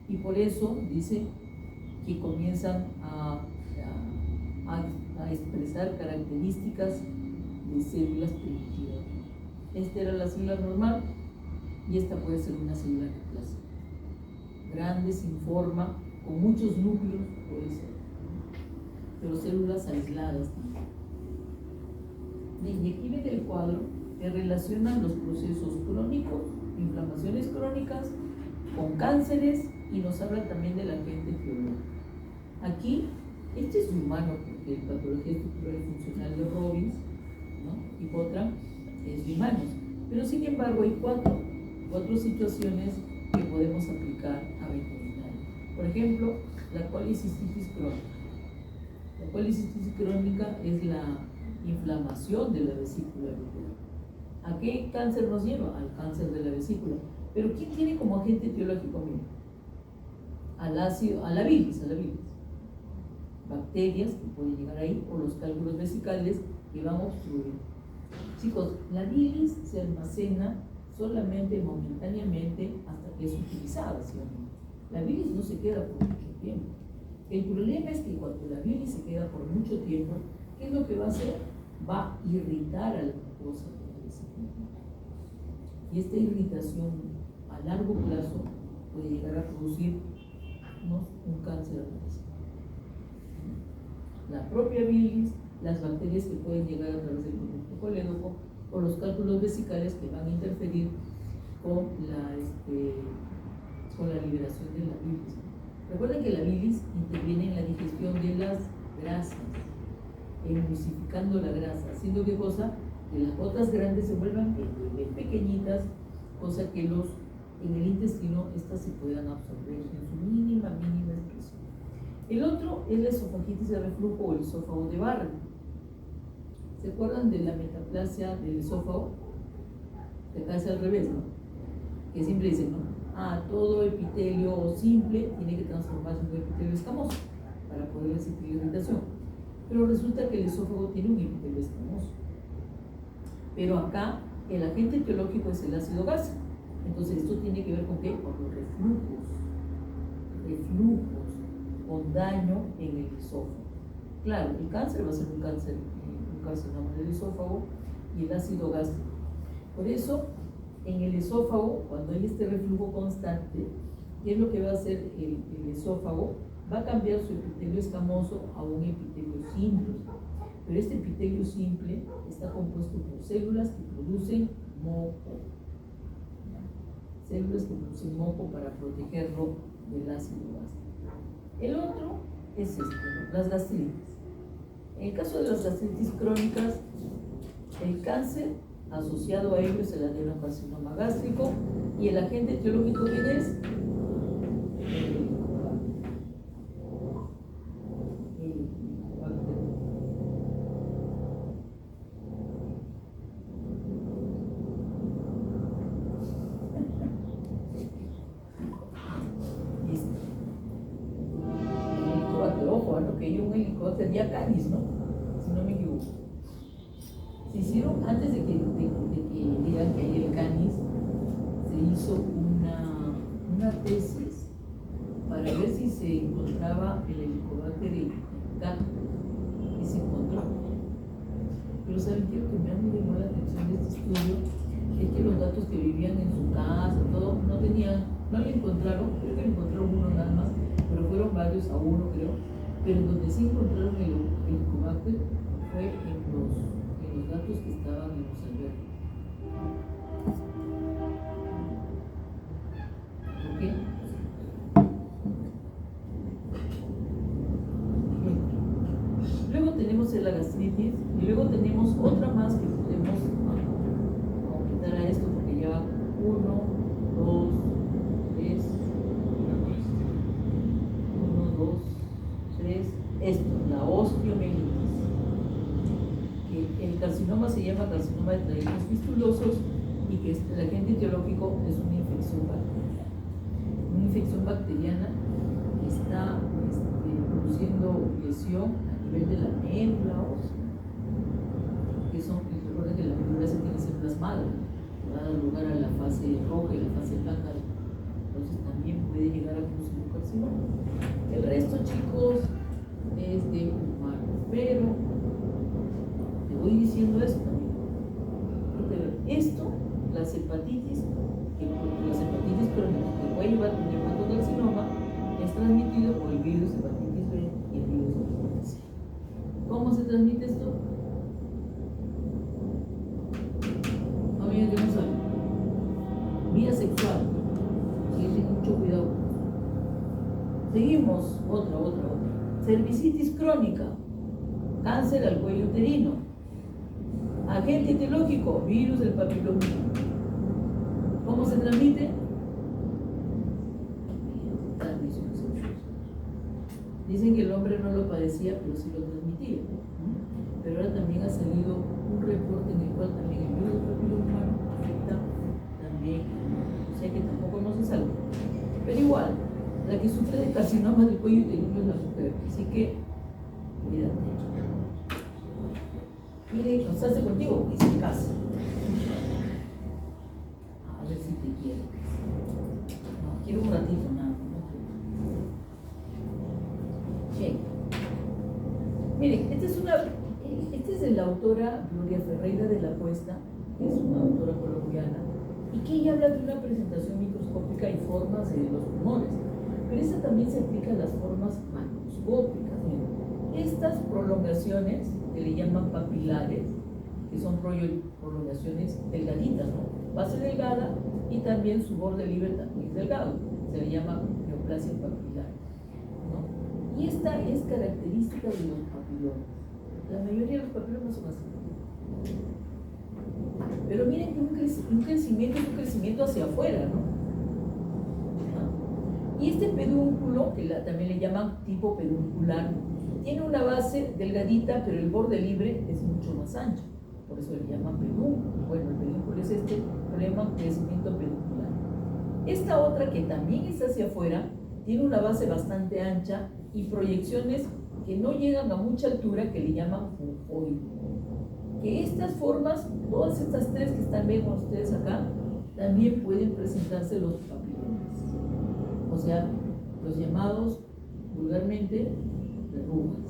y por eso dice que comienzan a expresar características de células primitivas. Esta era la célula normal y esta puede ser una célula neoplásica. Grande, sin forma, con muchos núcleos, puede ser, pero células aisladas. Bien, y aquí ven el cuadro que relaciona los procesos crónicos, inflamaciones crónicas, con cánceres, y nos habla también del agente etiológico. Aquí, este es humano, porque la patología estructural y funcional de Robbins, ¿no? Y otra es de humanos. Pero sin embargo, hay cuatro situaciones que podemos aplicar a veterinaria. Por ejemplo, la colicistitis crónica. La colicistitis crónica es la inflamación de la vesícula biliar. ¿A qué cáncer nos lleva? Al cáncer de la vesícula. Pero ¿quién tiene como agente etiológico? A la bilis. Bacterias que pueden llegar ahí, o los cálculos vesicales que van a obstruir. Chicos, la bilis se almacena solamente momentáneamente hasta que es utilizada, ¿sí? La bilis no se queda por mucho tiempo. El problema es que cuando la bilis se queda por mucho tiempo, ¿qué es lo que va a hacer? Va a irritar a la mucosa de la vesícula. Y esta irritación a largo plazo puede llegar a producir, ¿no?, un cáncer de la vesícula. La propia bilis, las bacterias que pueden llegar a través del conducto colédoco, o los cálculos vesicales que van a interferir con la liberación de la bilis. Recuerden que la bilis interviene en la digestión de las grasas, emulsificando la grasa, haciendo ¿qué cosa? Que las gotas grandes se vuelvan bien pequeñitas, cosa que en el intestino estas se puedan absorber en su mínima expresión. El otro es la esofagitis de reflujo o el esófago de Barrett. ¿Se acuerdan de la metaplasia del esófago? Que acá es al revés, ¿no? Que siempre dicen, ¿no? Todo epitelio simple tiene que transformarse en un epitelio escamoso para poder resistir la irritación. Pero resulta que el esófago tiene un epitelio escamoso. Pero acá el agente etiológico es el ácido gástrico. Entonces esto tiene que ver con ¿qué? Con los reflujos, con daño en el esófago. Claro, el cáncer va a ser un carcinoma del esófago y el ácido gástrico. Por eso, en el esófago, cuando hay este reflujo constante, ¿qué es lo que va a hacer el esófago? Va a cambiar su epitelio escamoso a un epitelio simple. Pero este epitelio simple está compuesto por células que producen moco. Células que producen moco para protegerlo del ácido gástrico. El otro es las gastritis. En el caso de las gastritis crónicas, el cáncer asociado a ello es el adenocarcinoma gástrico, y el agente etiológico que es ya canis, ¿no? Si no me equivoco. Se hicieron, antes de que digan que hay el canis, se hizo una tesis para ver si se encontraba el Helicobacter en gato, y se encontró. Pero ¿saben qué? Lo que me llamó la atención de este estudio es que los gatos que vivían en su casa, todo, no tenían No lo encontraron, creo que lo encontraron uno nada más, pero fueron varios, a uno creo. Pero donde sí encontraron el Helicobacter fue en los gatos que estaban en los albergues. ¿Por qué? Luego tenemos la gastritis y luego tenemos otra más que podemos aumentar a esto porque lleva 1, 2, 3, 1, 2, 3, esto, la osteomielitis. El carcinoma se llama carcinoma de trayectos fistulosos y que el agente etiológico es una infección bacteriana. Una infección bacteriana que está produciendo lesión a nivel de la médula ósea, que son, recuerden que la médula se tiene que ser plasmada, va a dar lugar a la fase roja y la fase blanca, entonces también puede llegar a producir un carcinoma. El resto, chicos, es de humano, pero te voy diciendo esto también. Esto, las hepatitis crónicas que puede llevar un hepatocarcinoma es transmitido por el virus hepatitis B y el virus hepatitis C. ¿Cómo se transmite esto? Amiga, que no saben. Vía sexual. Así que tengan mucho cuidado. Seguimos. Otra. Cervicitis crónica. Cáncer al cuello uterino. Agente etiológico, virus del papiloma. ¿Cómo se transmite? Transmisión sexual. Dicen que el hombre no lo padecía, pero sí lo transmitía. Pero ahora también ha salido un reporte en el cual también el virus del papiloma humano afecta también, o sea que tampoco no se salva. Pero igual, la que sufre de carcinoma del cuello uterino es la mujer, así que cuídate. Mire, casarse contigo, que se casa. A ver si te quiero. No, quiero un ratito, nada. Bien. Miren, esta es de la autora Gloria Ferreira de la Cuesta, que es una autora colombiana, y que ella habla de una presentación microscópica y formas de los tumores. Pero esta también se aplica a las formas macroscópicas. Miren, estas prolongaciones que le llaman papilares, que son prolongaciones delgaditas, ¿no? Base delgada y también su borde libre también es delgado, se le llama neoplasia papilar, ¿no? Y esta es característica de los papilomas. La mayoría de los papilomas son así. Pero miren que un crecimiento es un crecimiento hacia afuera, ¿no? Y este pedúnculo, que también le llaman tipo peduncular, tiene una base delgadita, pero el borde libre es mucho más ancho. Por eso le llaman pedúnculo. Bueno, el pedúnculo es este, pero le llaman crecimiento peduncular. Esta otra, que también está hacia afuera, tiene una base bastante ancha y proyecciones que no llegan a mucha altura, que le llaman fungoide. Que estas formas, todas estas tres que están viendo ustedes acá, también pueden presentarse los papilomas. O sea, los llamados vulgarmente verrugas,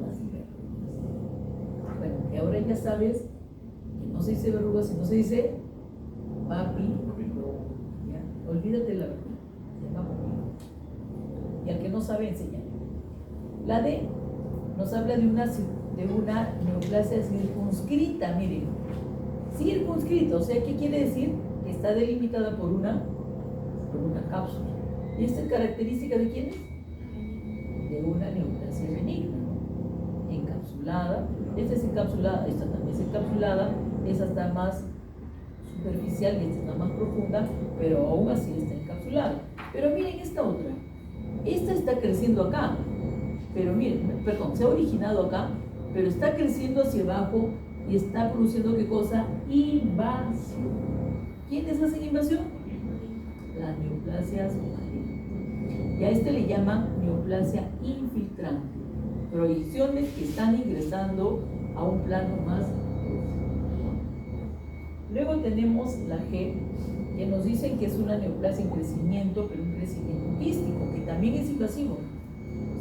las verrugas. Bueno, que ahora ya sabes que no se dice verrugas, sino se dice papiloma. Olvídate la verruga, se llama papiloma. Y al que no sabe, enseñar. La D nos habla de una neoplasia circunscrita, miren. Circunscrita, o sea, ¿qué quiere decir? Que está delimitada por una cápsula. ¿Y esta es característica de quién es? De una neoplasia benigna, ¿no? Encapsulada. Esta es encapsulada, esta también es encapsulada, esa está más superficial y esta está más profunda, pero aún así está encapsulada. Pero miren esta otra. Esta está creciendo acá, pero miren, perdón, se ha originado acá, pero está creciendo hacia abajo y está produciendo ¿qué cosa? Invasión. ¿Quiénes hacen invasión? Las neoplasias malignas. Y a este le llaman neoplasia infiltrante. Proyecciones que están ingresando a un plano más profundo. Luego tenemos la G, que nos dicen que es una neoplasia en crecimiento, pero un crecimiento quístico, que también es invasivo.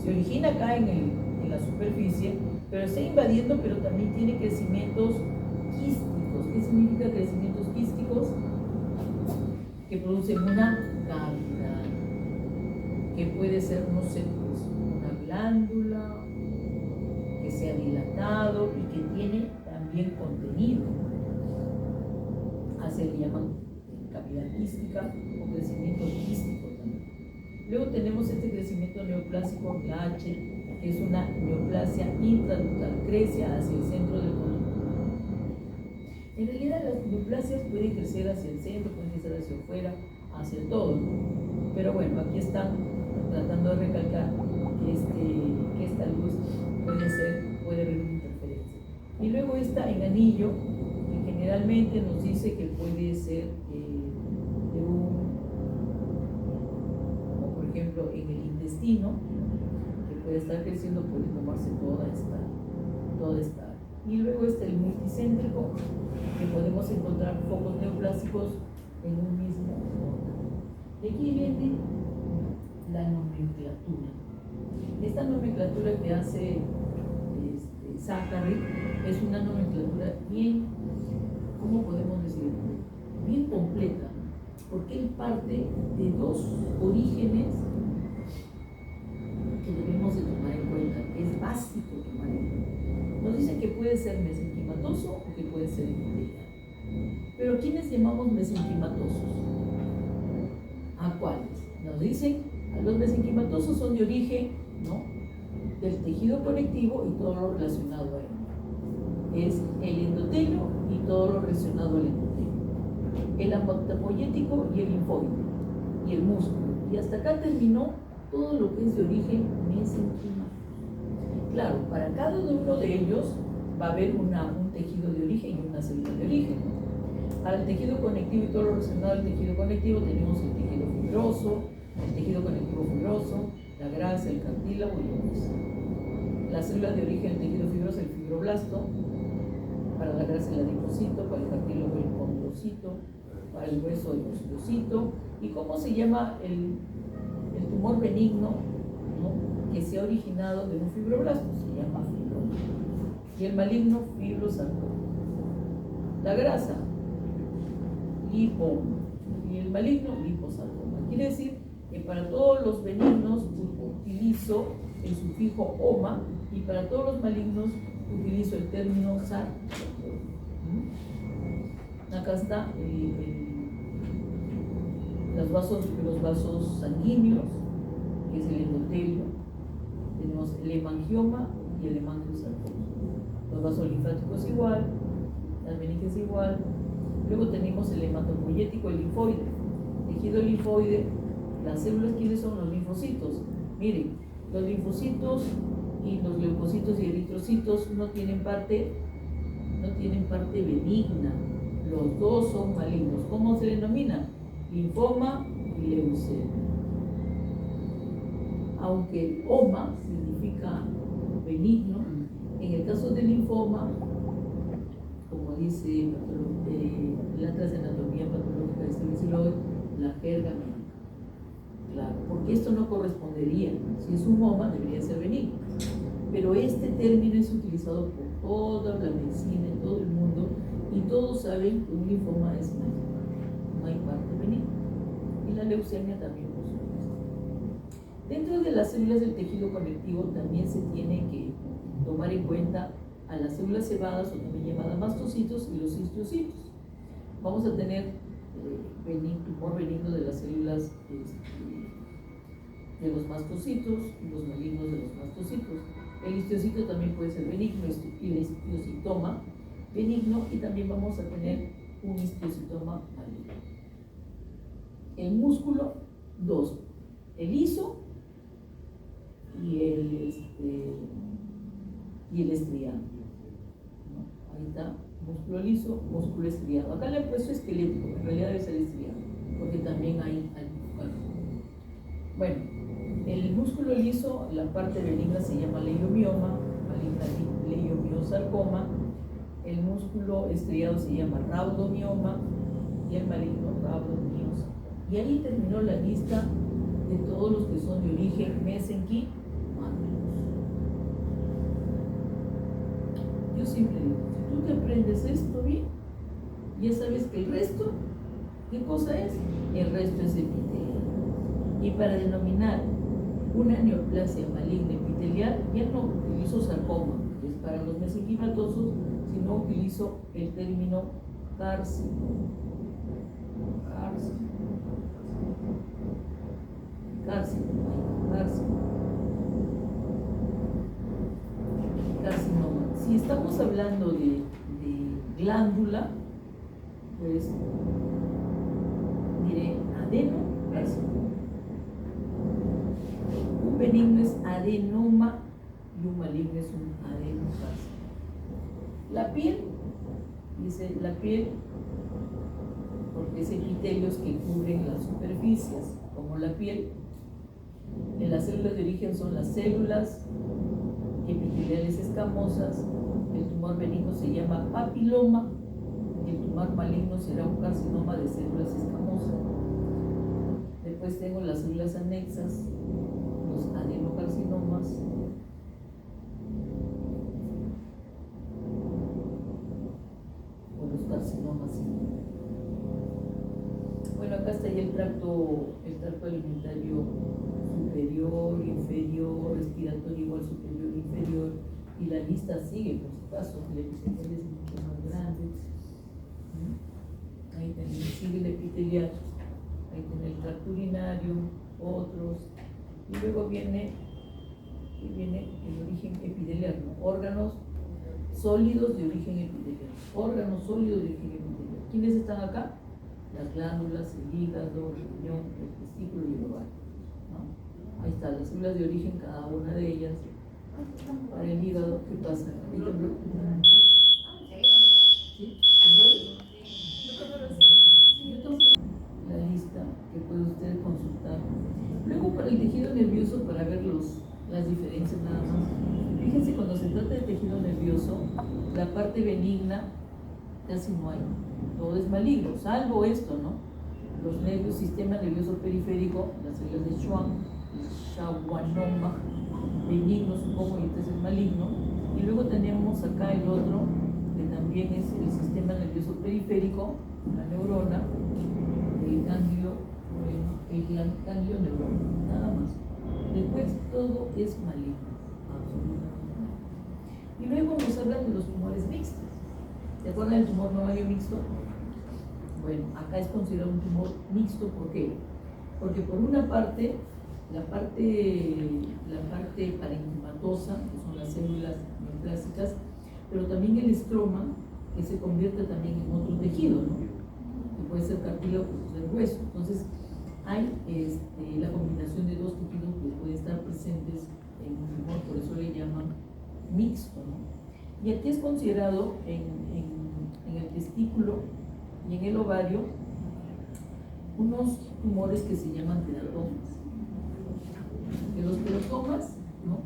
Se origina acá en la superficie, pero está invadiendo, pero también tiene crecimientos quísticos. ¿Qué significa crecimientos quísticos? Que producen una cavidad, que puede ser, no sé, pues, una glándula, que se ha dilatado y que tiene también contenido. Se le llaman cavidad quística o crecimiento quístico también. Luego tenemos este crecimiento neoplásico, la H, que es una neoplasia intraductal, crece hacia el centro del conducto. En realidad las neoplasias pueden crecer hacia el centro, pueden crecer hacia afuera, hacia el todo, pero bueno, aquí están tratando de recalcar que esta luz puede haber una interferencia. Y luego está en anillo, que generalmente nos dice que puede ser como por ejemplo en el intestino, que puede estar creciendo, puede tomarse toda esta. Y luego está el multicéntrico, que podemos encontrar focos neoplásicos en un mismo órgano. De aquí viene la nomenclatura. Esta nomenclatura que hace Zachary es una nomenclatura bien, ¿cómo podemos decir? Bien completa, porque él parte de dos orígenes que debemos de tomar en cuenta, que es básico tomar en cuenta. Nos dice que puede ser mesenquimatoso o que puede ser endotelial. Pero ¿quiénes llamamos mesenquimatosos? ¿A cuáles? Nos dicen, a los mesenquimatosos son de origen, ¿no?, del tejido conectivo y todo lo relacionado a él. Es el endotelio y todo lo relacionado al endotelio. El hematopoyético y el linfoide y el músculo. Y hasta acá terminó todo lo que es de origen mesenquimatoso. Claro, para cada uno de ellos va a haber un tejido de origen y una célula de origen. Para el tejido conectivo y todo lo relacionado al tejido conectivo tenemos el tejido fibroso, el tejido conectivo fibroso, la grasa, el cartílago y el hueso. La célula de origen del tejido fibroso, el fibroblasto, para la grasa el adipocito, para el cartílago el condrocito, para el hueso el osteocito. ¿Y cómo se llama el tumor benigno, ¿no?, que se ha originado de un fibroblasto? Se llama fibroma. Y el maligno, fibrosarcoma. La grasa, lipoma. Y el maligno, liposarcoma. Quiere decir que para todos los benignos utilizo el sufijo oma y para todos los malignos utilizo el término sarcoma. Acá está los vasos sanguíneos, que es el endotelio. Tenemos el hemangioma y el hemangiosarcoma. Los vasos linfáticos igual, las meninges igual. Luego tenemos el hematopoyético, el linfoide. Tejido linfoide, las células, ¿quiénes son? Los linfocitos. Miren, los linfocitos y los leucocitos y eritrocitos no tienen parte benigna. Los dos son malignos. ¿Cómo se denomina? Linfoma y leucemia. Aunque oma significa benigno, en el caso del linfoma, como dice el Atlas de Anatomía Patológica de este siglo, la jerga médica. Claro, porque esto no correspondería. Si es un oma, debería ser benigno. Pero este término es utilizado por toda la medicina en todo el mundo y todos saben que un linfoma es maligno, no hay parte benigna. Y la leucemia también, por supuesto. Dentro de las células del tejido conectivo también se tiene que tomar en cuenta a las células cebadas, o también llamadas mastocitos, y los histocitos. Vamos a tener tumor benigno de las células de los mastocitos y los malignos de los mastocitos. El histocito también puede ser benigno, y el histocitoma benigno, y también vamos a tener un histocitoma maligno. El músculo, dos: el liso y el estriado. ¿No? Ahí está, músculo liso, músculo estriado. Acá le he puesto esquelético, en realidad debe ser estriado, porque también hay. Bueno, el músculo liso, la parte benigna se llama leiomioma, maligna leiomiosarcoma. El músculo estriado se llama raudomioma y el maligno raudomiosarcoma. Y ahí terminó la lista de todos los que son de origen mesenquimático. Yo siempre digo, si tú te aprendes esto bien, ya sabes que el resto ¿Qué cosa es? El resto es epitelial. Y para denominar una neoplasia maligna epitelial, ya no utilizo sarcoma, que es para los mesenquimatosos, sino utilizo el término carcinoma. Carcinoma. Si estamos hablando de glándula, pues diré adenocarcinoma. Un benigno es adenoma y un maligno es un adenocarcinoma. La piel, dice la piel, porque es epitelios que cubren las superficies, como la piel. En las células de origen son las células epiteliales escamosas. El tumor benigno se llama papiloma y el tumor maligno será un carcinoma de células escamosas. Después tengo las células anexas, los adenocarcinomas. O los carcinomas. Bueno, acá está ya el tracto alimentario superior, inferior, respiratorio igual superior, inferior, y la lista sigue, por supuesto, el epitelial es mucho más grande. Ahí también sigue el epitelial, ahí tiene el tracto urinario, otros, y luego viene el origen epitelial, ¿no? Órganos sólidos de origen epitelial, órganos sólidos de origen epitelial. ¿Quiénes están acá? Las glándulas, el hígado, el riñón, el testículo y el ovario, ¿no? Ahí está, las células de origen, cada una de ellas. Para el hígado, ¿qué pasa? ¿Sí? La lista que puede usted consultar. Luego para el tejido nervioso, para ver las diferencias nada más. Fíjense, cuando se trata de tejido nervioso, la parte benigna casi no hay. Todo es maligno, salvo esto, ¿no? Los nervios, sistema nervioso periférico, las células de Schwann, el schwannoma, benigno supongo, y entonces es maligno. Y luego tenemos acá el otro, que también es el sistema nervioso periférico, la neurona, el ganglio neurona, nada más. Después todo es maligno, absolutamente. Y luego nos hablan de los tumores mixtos. ¿Se acuerdan del tumor mamario mixto? Bueno, acá es considerado un tumor mixto, ¿por qué? Porque por una parte, la parte parenquimatosa, que son las células neoplásicas, pero también el estroma, que se convierte también en otro tejido, ¿no? Que puede ser cartílago, puede ser hueso. Entonces, hay la combinación de dos tejidos que pueden estar presentes en un tumor, por eso le llaman mixto, ¿no? Y aquí es considerado en el testículo y en el ovario unos tumores que se llaman teratomas. Que los teratomas, ¿no?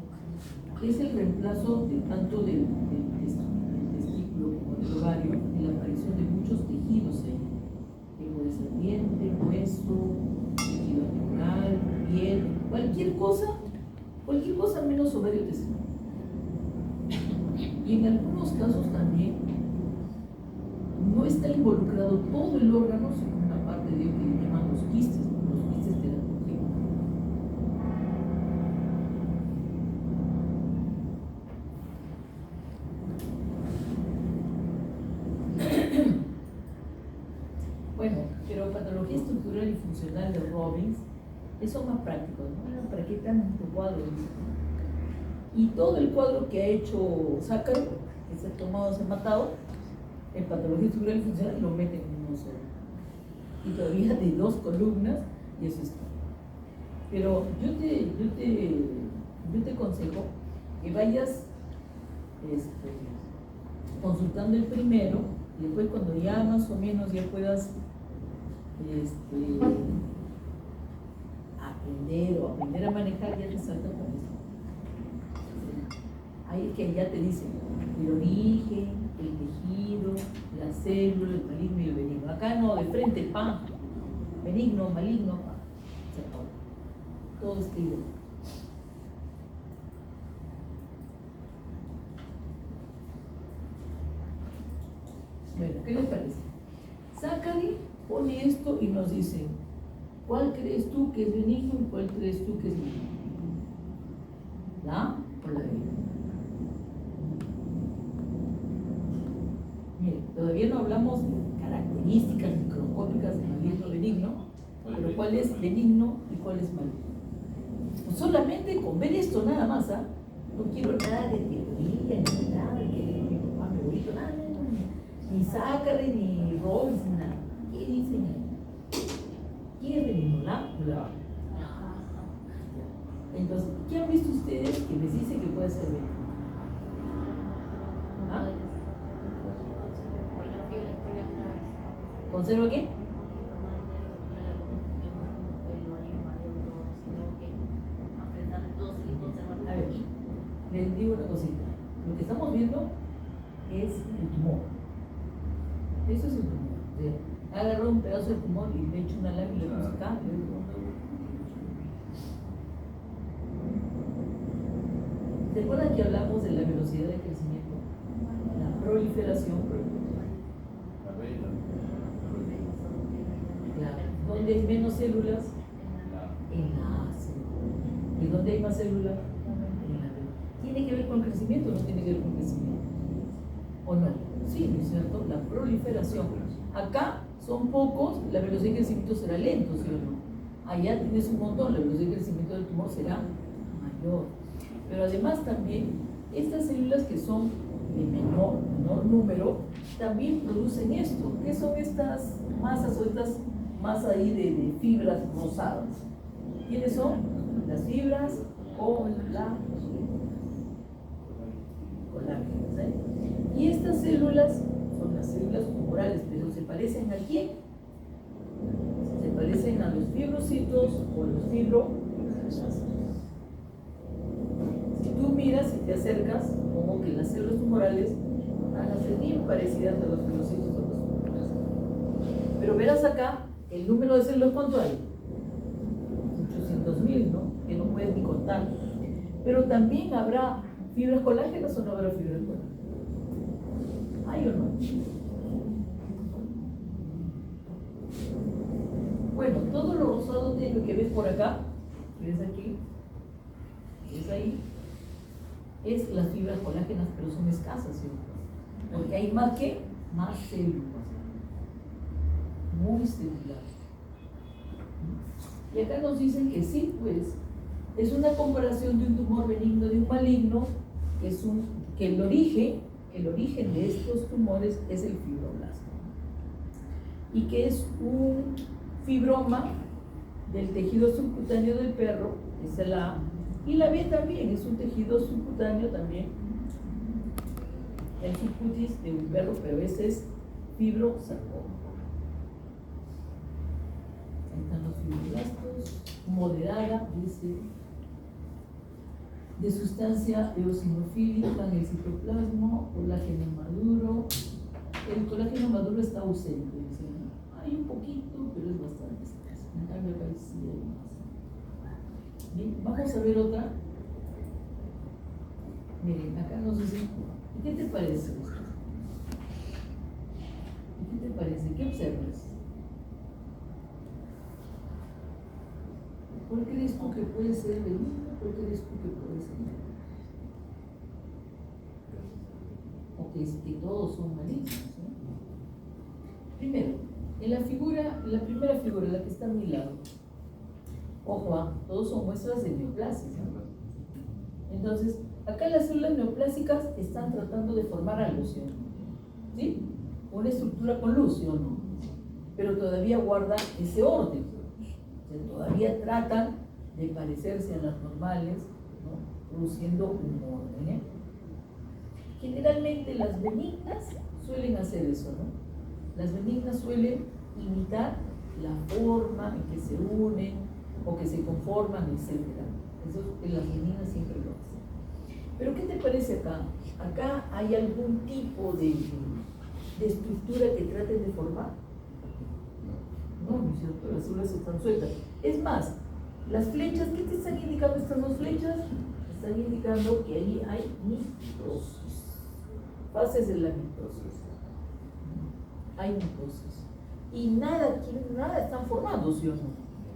Es el reemplazo tanto del testículo como del ovario, en la aparición de muchos tejidos ahí, que puede ser diente, hueso, tejido neural, piel, cualquier cosa menos ovario testículo. Y en algunos casos también no está involucrado todo el órgano, sino una parte de lo que le llaman los quistes teratogenos. Bueno, pero patología estructural y funcional de Robbins, eso más práctico, ¿no? ¿Para qué tanto cuadro? Y todo el cuadro que ha hecho Zachary, que se ha tomado, se ha matado, en patología estructural y funcional, lo meten en uno solo. Y todavía de 2 columnas, y eso está. Pero yo te aconsejo que vayas consultando el primero, y después cuando ya más o menos ya puedas aprender a manejar, ya te salta con esto. Ahí que ya te dicen el origen, el tejido, la célula, el maligno y el benigno. Acá no, de frente, ¡pam! Benigno, maligno, ¡pam! Se acabó. Todo está igual. Bueno, ¿qué les parece? Zachary pone esto y nos dice, ¿cuál crees tú que es benigno y cuál crees tú que es maligno? ¿La o la B? Mire, todavía no hablamos de características microscópicas de maligno o benigno, pero ¿cuál es benigno y cuál es maligno? Pues solamente con ver esto nada más, ¿ah? No quiero nada de teoría, ni nada de que mi papá me abuelito, nada, ni Sácare, ni Robbins, ni nada. ¿Qué dicen ahí? ¿Quién es benigno? ¿La? Entonces, ¿qué han visto ustedes que les dice que puede ser benigno? ¿Ah? ¿Conserva qué? A ver, les digo una cosita. Lo que estamos viendo es el tumor. Eso es el tumor. O sea, agarro un pedazo de tumor y le echo una lámina y le puse acá. ¿Se acuerdan que hablamos de la velocidad de crecimiento? La proliferación. ¿Dónde hay menos células? En la A célula. ¿Y dónde hay más células? En la B. ¿Tiene que ver con crecimiento o no tiene que ver con crecimiento? ¿O no? Sí, ¿no es cierto? La proliferación. Acá son pocos, la velocidad de crecimiento será lento, ¿sí o no? Allá tienes un montón, la velocidad de crecimiento del tumor será mayor. Pero además también, estas células que son de menor número, también producen esto. ¿Qué son estas masas o estas masas ahí de fibras rosadas? ¿Quiénes son? Las fibras colágenas. ¿Eh? Y estas células son las células tumorales, pero ¿se parecen a quién? Se parecen a los fibrocitos o a los fibroblastos. Si tú miras y te acercas, como que las células tumorales van a ser bien parecidas a los fibrocitos o los fibroblastos. Pero verás acá, el número de células, ¿cuánto hay? 800.000, ¿no? Que no puedes ni contar. Pero también habrá fibras colágenas o no habrá fibras colágenas. ¿Hay o no? Bueno, todo lo rosado que ves por acá, ves aquí, ves ahí, es las fibras colágenas, pero son escasas, ¿sí? Porque hay más células, muy celulares. Y acá nos dicen que sí, pues, es una comparación de un tumor benigno de un maligno, que el origen de estos tumores es el fibroblasto, y que es un fibroma del tejido subcutáneo del perro, esa es la A, y la B también es un tejido subcutáneo también, el subcutis de un perro, pero ese es fibrosarcoma. Ahí están los fibroblastos, moderada, dice, de sustancia eosinofílica en el citoplasma, colágeno maduro. El colágeno maduro está ausente, dice, ¿no? Hay un poquito, pero es bastante escaso. En cambio acá sí hay más. Bien, vamos a ver otra. Miren, acá nos dicen, ¿qué te parece esto? ¿Qué te parece? ¿Qué observas? ¿Cuál crees tú que puede ser benigno? ¿Cuál crees tú que puede ser maligno? O que todos son malignos, ¿no? Primero, en la primera figura, la que está a mi lado, ojo, todos son muestras de neoplasia, ¿no? Entonces, acá las células neoplásicas están tratando de formar algo, ¿sí? ¿Sí? Una estructura con luz, ¿sí o no? Pero todavía guarda ese orden. Todavía tratan de parecerse a las normales, ¿no? Produciendo un orden, ¿eh? Generalmente las benignas suelen hacer eso, ¿no? Las benignas suelen imitar la forma en que se unen o que se conforman, etc. Eso las benignas siempre lo hacen. Pero ¿qué te parece acá? Acá hay algún tipo de estructura que traten de formar. No, ¿no es cierto? Las células están sueltas. Es más, las flechas, ¿qué te están indicando estas dos flechas? Están indicando que ahí hay mitosis, fases de la mitosis. Hay mitosis. y nada están formando, ¿sí o no?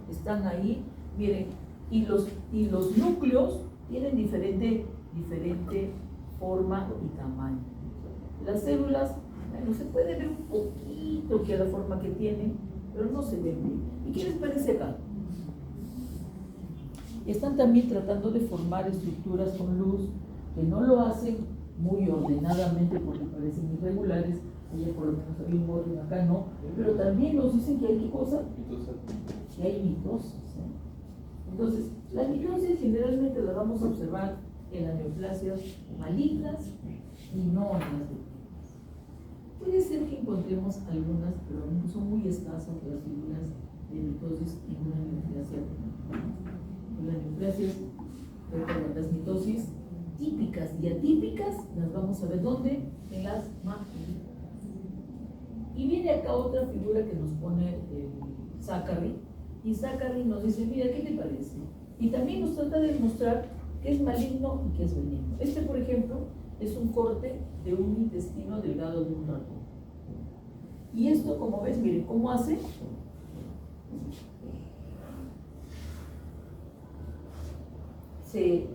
Están ahí, miren, y los núcleos tienen diferente forma y tamaño. Las células, bueno, se puede ver un poquito que la forma que tienen, pero no se ven bien. ¿Y qué les parece acá? Están también tratando de formar estructuras con luz que no lo hacen muy ordenadamente porque parecen irregulares. Allá por lo menos había un orden, acá no, pero también nos dicen que hay qué cosa, que hay mitosis, ¿eh? Entonces, las mitosis generalmente las vamos a observar en las neoplasias malignas y no en las benignas. Puede ser que encontremos algunas, pero son muy escasas las figuras de mitosis en una neoplasia. En las neoplasias, las mitosis típicas y atípicas las vamos a ver ¿dónde? En las malignas. Y viene acá otra figura que nos pone Zachary, y Zachary nos dice, mira, ¿qué te parece? Y también nos trata de mostrar qué es maligno y qué es benigno. Este, por ejemplo, es un corte de un intestino delgado de un ratón. Y esto, como ves, miren, ¿cómo hace? Se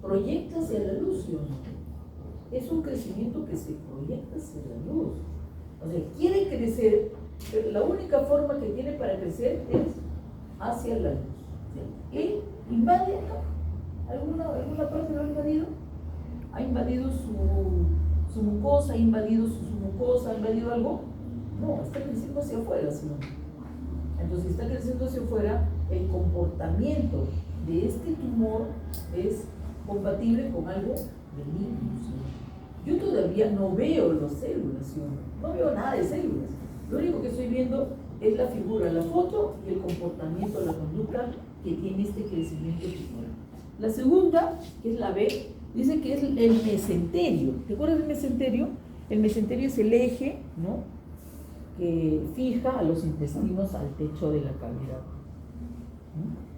proyecta hacia la luz, ¿sí o no? Es un crecimiento que se proyecta hacia la luz. O sea, quiere crecer, pero la única forma que tiene para crecer es hacia la luz. ¿Sí? Él invade acá. ¿Alguna parte lo ha invadido? ¿Ha invadido su mucosa? ¿Ha invadido su mucosa? ¿Ha invadido algo? No, está creciendo hacia afuera, ¿sí? Entonces, si está creciendo hacia afuera, el comportamiento de este tumor es compatible con algo benigno, ¿sí? Yo todavía no veo las células, ¿sí? No veo nada de células. Lo único que estoy viendo es la figura, la foto y el comportamiento, la conducta que tiene este crecimiento tumoral. La segunda, que es la B, dice que es el mesenterio. ¿Te acuerdas del mesenterio? El mesenterio es el eje, ¿no?, que fija a los intestinos al techo de la cavidad.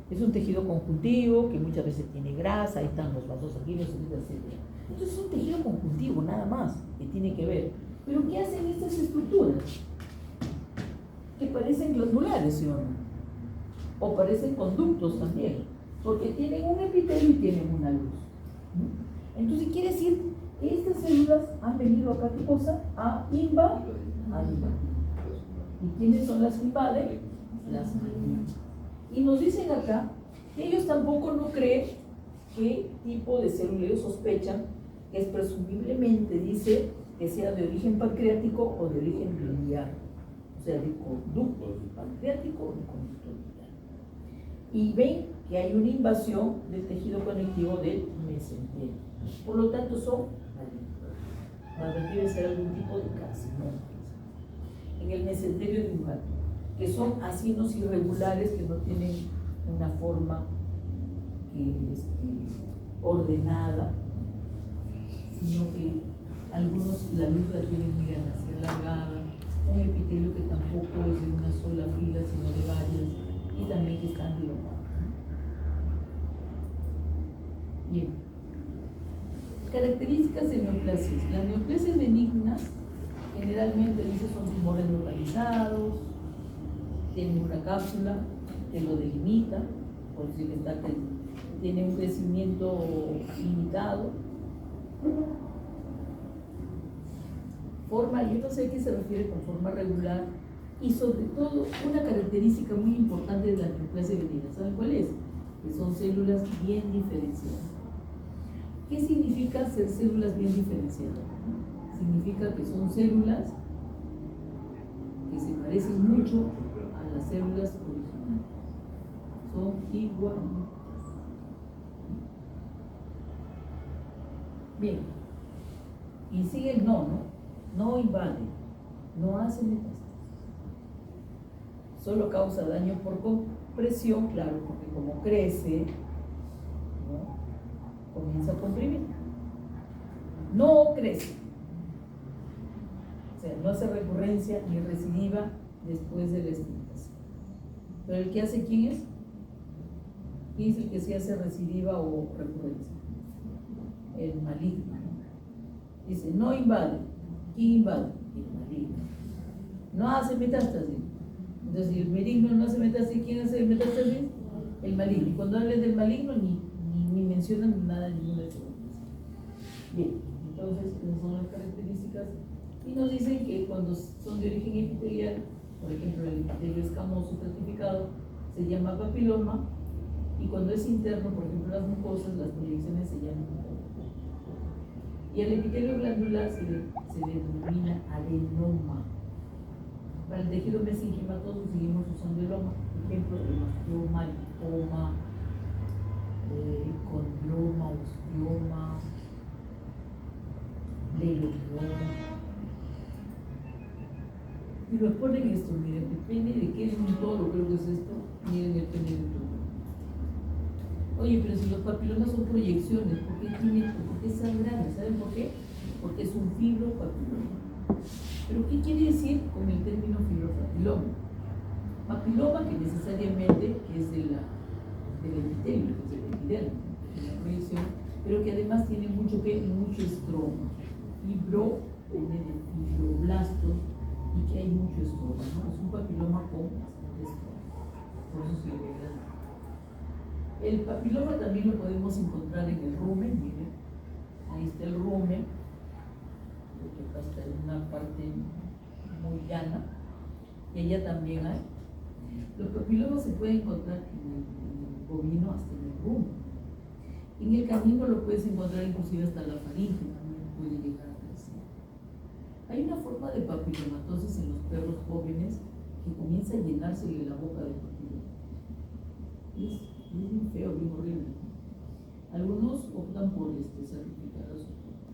Es un tejido conjuntivo que muchas veces tiene grasa, ahí están los vasos sanguíneos, etc. Entonces es un tejido conjuntivo, nada más, que tiene que ver. Pero ¿qué hacen estas estructuras? Que parecen glandulares, ¿sí o no? O parecen conductos también, porque tienen un epitelio y tienen una luz. Entonces quiere decir que estas células han venido acá, ¿qué cosa? A invadir. ¿Y quiénes son las que invaden? Las malignas. Y nos dicen acá que ellos tampoco no creen qué tipo de célula. Ellos sospechan que es presumiblemente, dice, que sea de origen pancreático o de origen biliar, o sea, de conducto pancreático o de conducto biliar. Y ven que hay una invasión del tejido conectivo del mesenterio. Por lo tanto, son malignas. Más bien debe ser algún tipo de carcinoma en el mesenterio linfático, que son acinos irregulares que no tienen una forma ordenada, sino que algunos la luz la tienen muy alargada, un epitelio que tampoco es de una sola fila, sino de varias, y también que están dilatados. Bien. Características de neoplasias. Las neoplasias benignas generalmente son tumores localizados, tienen una cápsula que lo delimita, por decir que tiene un crecimiento limitado. Forma, yo no sé a qué se refiere con forma regular, y sobre todo una característica muy importante de la neoplasia benigna, ¿saben cuál es? Que son células bien diferenciadas. ¿Qué significa ser células bien diferenciadas? Significa que son células que se parecen mucho a las células originales. Son igualitas. Bien. Y sigue el no invade, no hace metástasis. Solo causa daño por compresión, claro, porque como crece, ¿no?, comienza a comprimir. No crece. O sea, no hace recurrencia ni recidiva después de la estimulación. Pero el que hace, ¿quién es? ¿Quién es el que sí hace recidiva o recurrencia? El maligno. Dice, no invade. ¿Quién invade? El maligno. no hace metástasis. Entonces, si el benigno no hace metástasis, ¿quién hace metástasis? El maligno. Y cuando hablen del maligno, ni mencionan nada, ninguna de esas cosas. Bien, entonces, esas son las características. Y nos dicen que cuando son de origen epitelial, por ejemplo, el epitelio escamoso estratificado, se llama papiloma, y cuando es interno, por ejemplo, las mucosas, las proyecciones se llaman papiloma. Y al epitelio glandular se le denomina adenoma. Para el tejido mesenquimatoso seguimos usando el loma, por ejemplo, el osteoma, lipoma, condroma, osteoma, leilobioma. Y nos ponen esto, miren, depende de qué es un toro, creo que es esto, miren el pene de toro. Oye, pero si los papilomas son proyecciones, ¿por qué es tan grande? ¿Saben por qué? Porque es un fibropapiloma. ¿Pero qué quiere decir con el término fibropapiloma? Papiloma que necesariamente es del epitelio, que es del epidermis, de la proyección, pero que además tiene mucho estroma. Fibro viene de fibroblastos y que hay mucho estroma, ¿no? Es un papiloma con bastante estroma, por eso se ve grande. El papiloma también lo podemos encontrar en el rumen, miren, ahí está el rumen, que acá está en una parte muy llana, y allá también hay. Los papilomas se pueden encontrar en el bovino hasta en el rumen. En el canino lo puedes encontrar inclusive hasta la faringe, también puede llegar a crecer. Hay una forma de papilomatosis en los perros jóvenes que comienza a llenarse la boca del papiloma. Es bien feo, bien horrible. Algunos optan por sacrificar a su perro.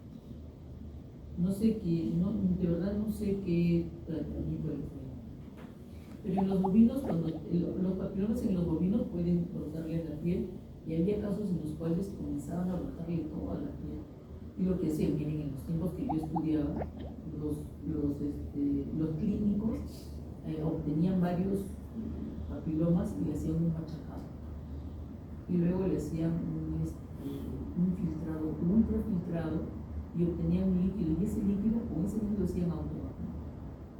No sé qué, de verdad no sé qué tratamiento le fue. Pero en los bovinos, cuando los papilomas en los bovinos pueden brotarle la piel, y había casos en los cuales comenzaban a brotarle toda la piel. Y lo que hacían, miren, en los tiempos que yo estudiaba, los clínicos obtenían varios papilomas y le hacían un machacado. Y luego le hacían un filtrado, un ultrafiltrado, y obtenían un líquido, y ese líquido, con ese líquido hacían autovacuna.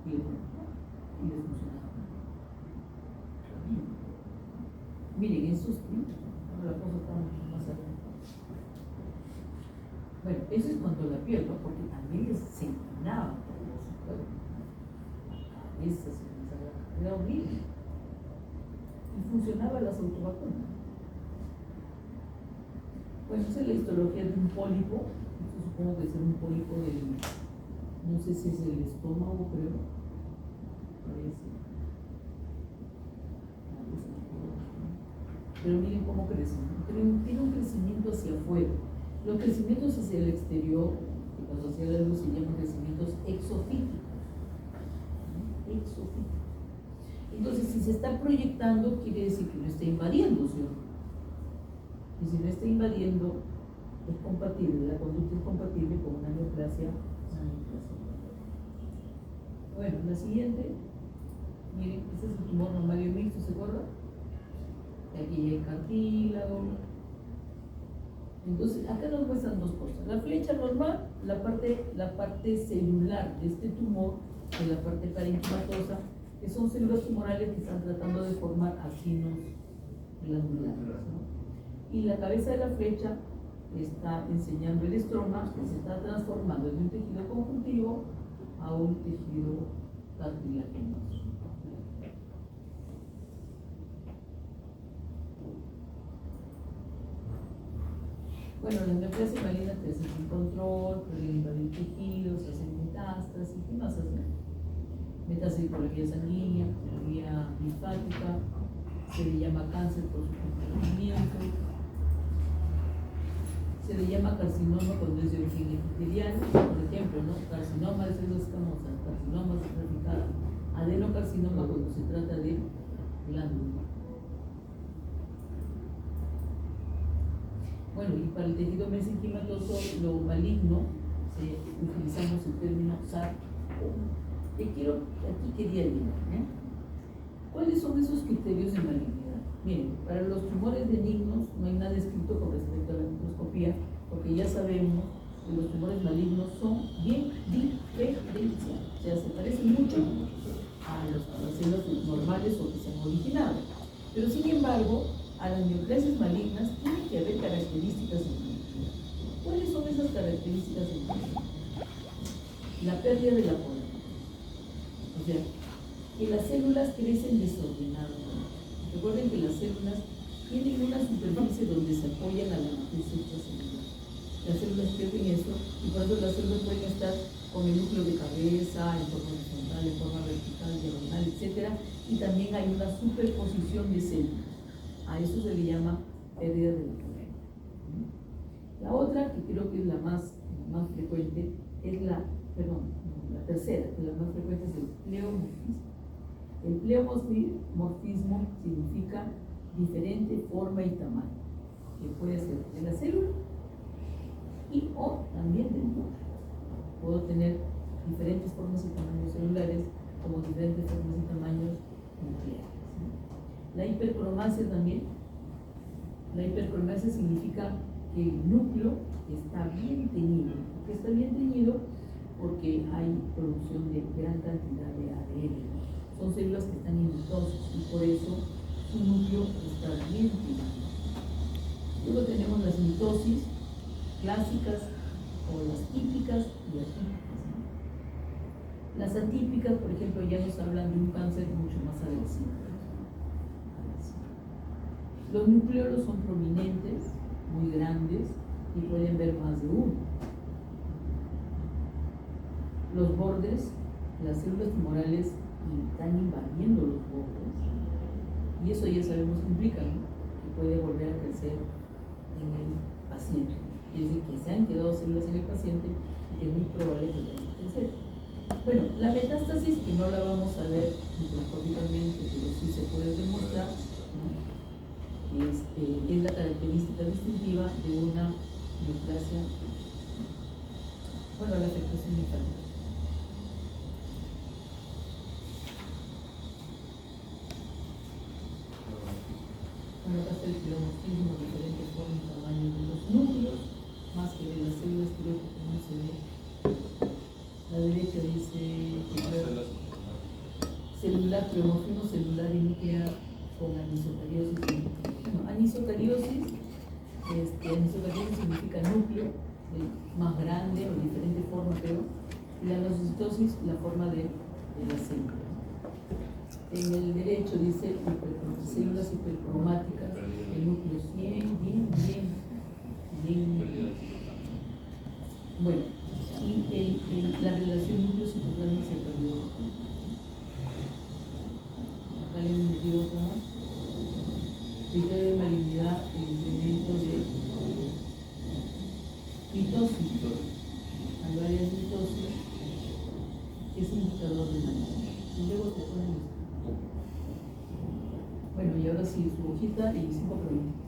Y les funcionaba. Miren, esos ahora la cosa está mucho más adelante. Bueno, eso es cuanto a la piel, ¿no? Porque también se inclinaban por los cuerpos. La cabeza se les agarraba, era horrible. Y funcionaba las autovacunas. Bueno, esa es la histología de un pólipo. Esto supongo que es un pólipo del, no sé si es el estómago, creo. Parece. Pero miren cómo crece, ¿no? Tiene un crecimiento hacia afuera. Los crecimientos hacia el exterior, que cuando hacia la luz se llaman crecimientos exofíticos. Exofíticos. Entonces, si se está proyectando, quiere decir que no está invadiendo, ¿sí? Y si no está invadiendo, es compatible, la conducta es compatible con una neoplasia. Bueno, la siguiente, miren, este es el tumor mamario mixto, ¿se acuerdan? Aquí hay cartílago. Entonces, acá nos muestran dos cosas. La flecha normal, la parte celular de este tumor, de la parte parenquimatosa, que son células tumorales que están tratando de formar acinos glandulares, ¿no? Y la cabeza de la flecha está enseñando el estroma que se está transformando de un tejido conjuntivo a un tejido cartilaginoso. Bueno, la neoplasia maligna te hace sin control, puede invadir tejidos, hacen metástasis. ¿Qué más hacen? Metástasis por la vía sanguínea, por la vía linfática, se le llama cáncer por su comportamiento, se le llama carcinoma cuando es de origen epitelial, por ejemplo, ¿no? Carcinoma de células escamosas, carcinoma estratificada, adenocarcinoma cuando se trata de glándula. Bueno, y para el tejido mesenquimatoso, lo maligno, utilizamos el término sarcoma. Aquí quería llegar, ¿eh? ¿Cuáles son esos criterios de malignidad? Miren, para los tumores benignos no hay nada escrito con respecto a la microscopía, porque ya sabemos que los tumores malignos son bien diferenciados, o sea, se parecen mucho, a las células normales o que se han originado. Pero sin embargo, a las neoplasias malignas tiene que haber características en común. ¿Cuáles son esas características en común? La pérdida de la poda. O sea, que las células crecen desordenadas. Recuerden que las células tienen una superficie donde se apoyan a la matriz extracelular. Las células pierden eso y por eso las células pueden estar con el núcleo de cabeza, en forma horizontal, en forma vertical, diagonal, etc. Y también hay una superposición de células. A eso se le llama pérdida de la poda. La otra, que creo que es la más frecuente, es la tercera, que la más frecuente es el pleomorfismo. El pleomorfismo significa diferente forma y tamaño, que puede ser de la célula y o también del núcleo. Puedo tener diferentes formas y tamaños celulares como diferentes formas y tamaños nucleares. La hipercromasia también. La hipercromasia significa que el núcleo está bien teñido. ¿Por qué está bien teñido? Porque hay producción de gran cantidad de ADN. Son células que están en mitosis y por eso su núcleo está bien teñido. Luego tenemos las mitosis clásicas o las típicas y atípicas. Las atípicas, por ejemplo, ya nos hablan de un cáncer mucho más agresivo. Los nucleolos son prominentes, muy grandes y pueden ver más de uno. Los bordes, las células tumorales están invadiendo los bordes y eso ya sabemos que implica, ¿no? Que puede volver a crecer en el paciente. Es decir, que se han quedado células en el paciente y que es muy probable que vayan a crecer. Bueno, la metástasis, que no la vamos a ver microscópicamente, pero sí se puede demostrar, ¿no? Es la característica distintiva de una neoplasia, bueno, la afectación mecánica. Bueno, acá está el pleomorfismo, diferentes formas y tamaños de los núcleos, más que de las células, creo que no se ve. La derecha dice celular, pleomorfismo celular y nuclear con anisocariosis. Bueno, anisocariosis significa núcleo más grande o diferente forma, pero la anocitosis, la forma de la célula. En el derecho dice células hipercromáticas, el núcleo bien. Bueno, y la relación núcleo-citoplasma se perdió. Acá le hemos metido como criterio de malignidad, el incremento de mitosis. Hay varias mitosis que es indicador de malignidad. Y luego te ponen esto. Bueno, y ahora sí, su hojita y 5 preguntas.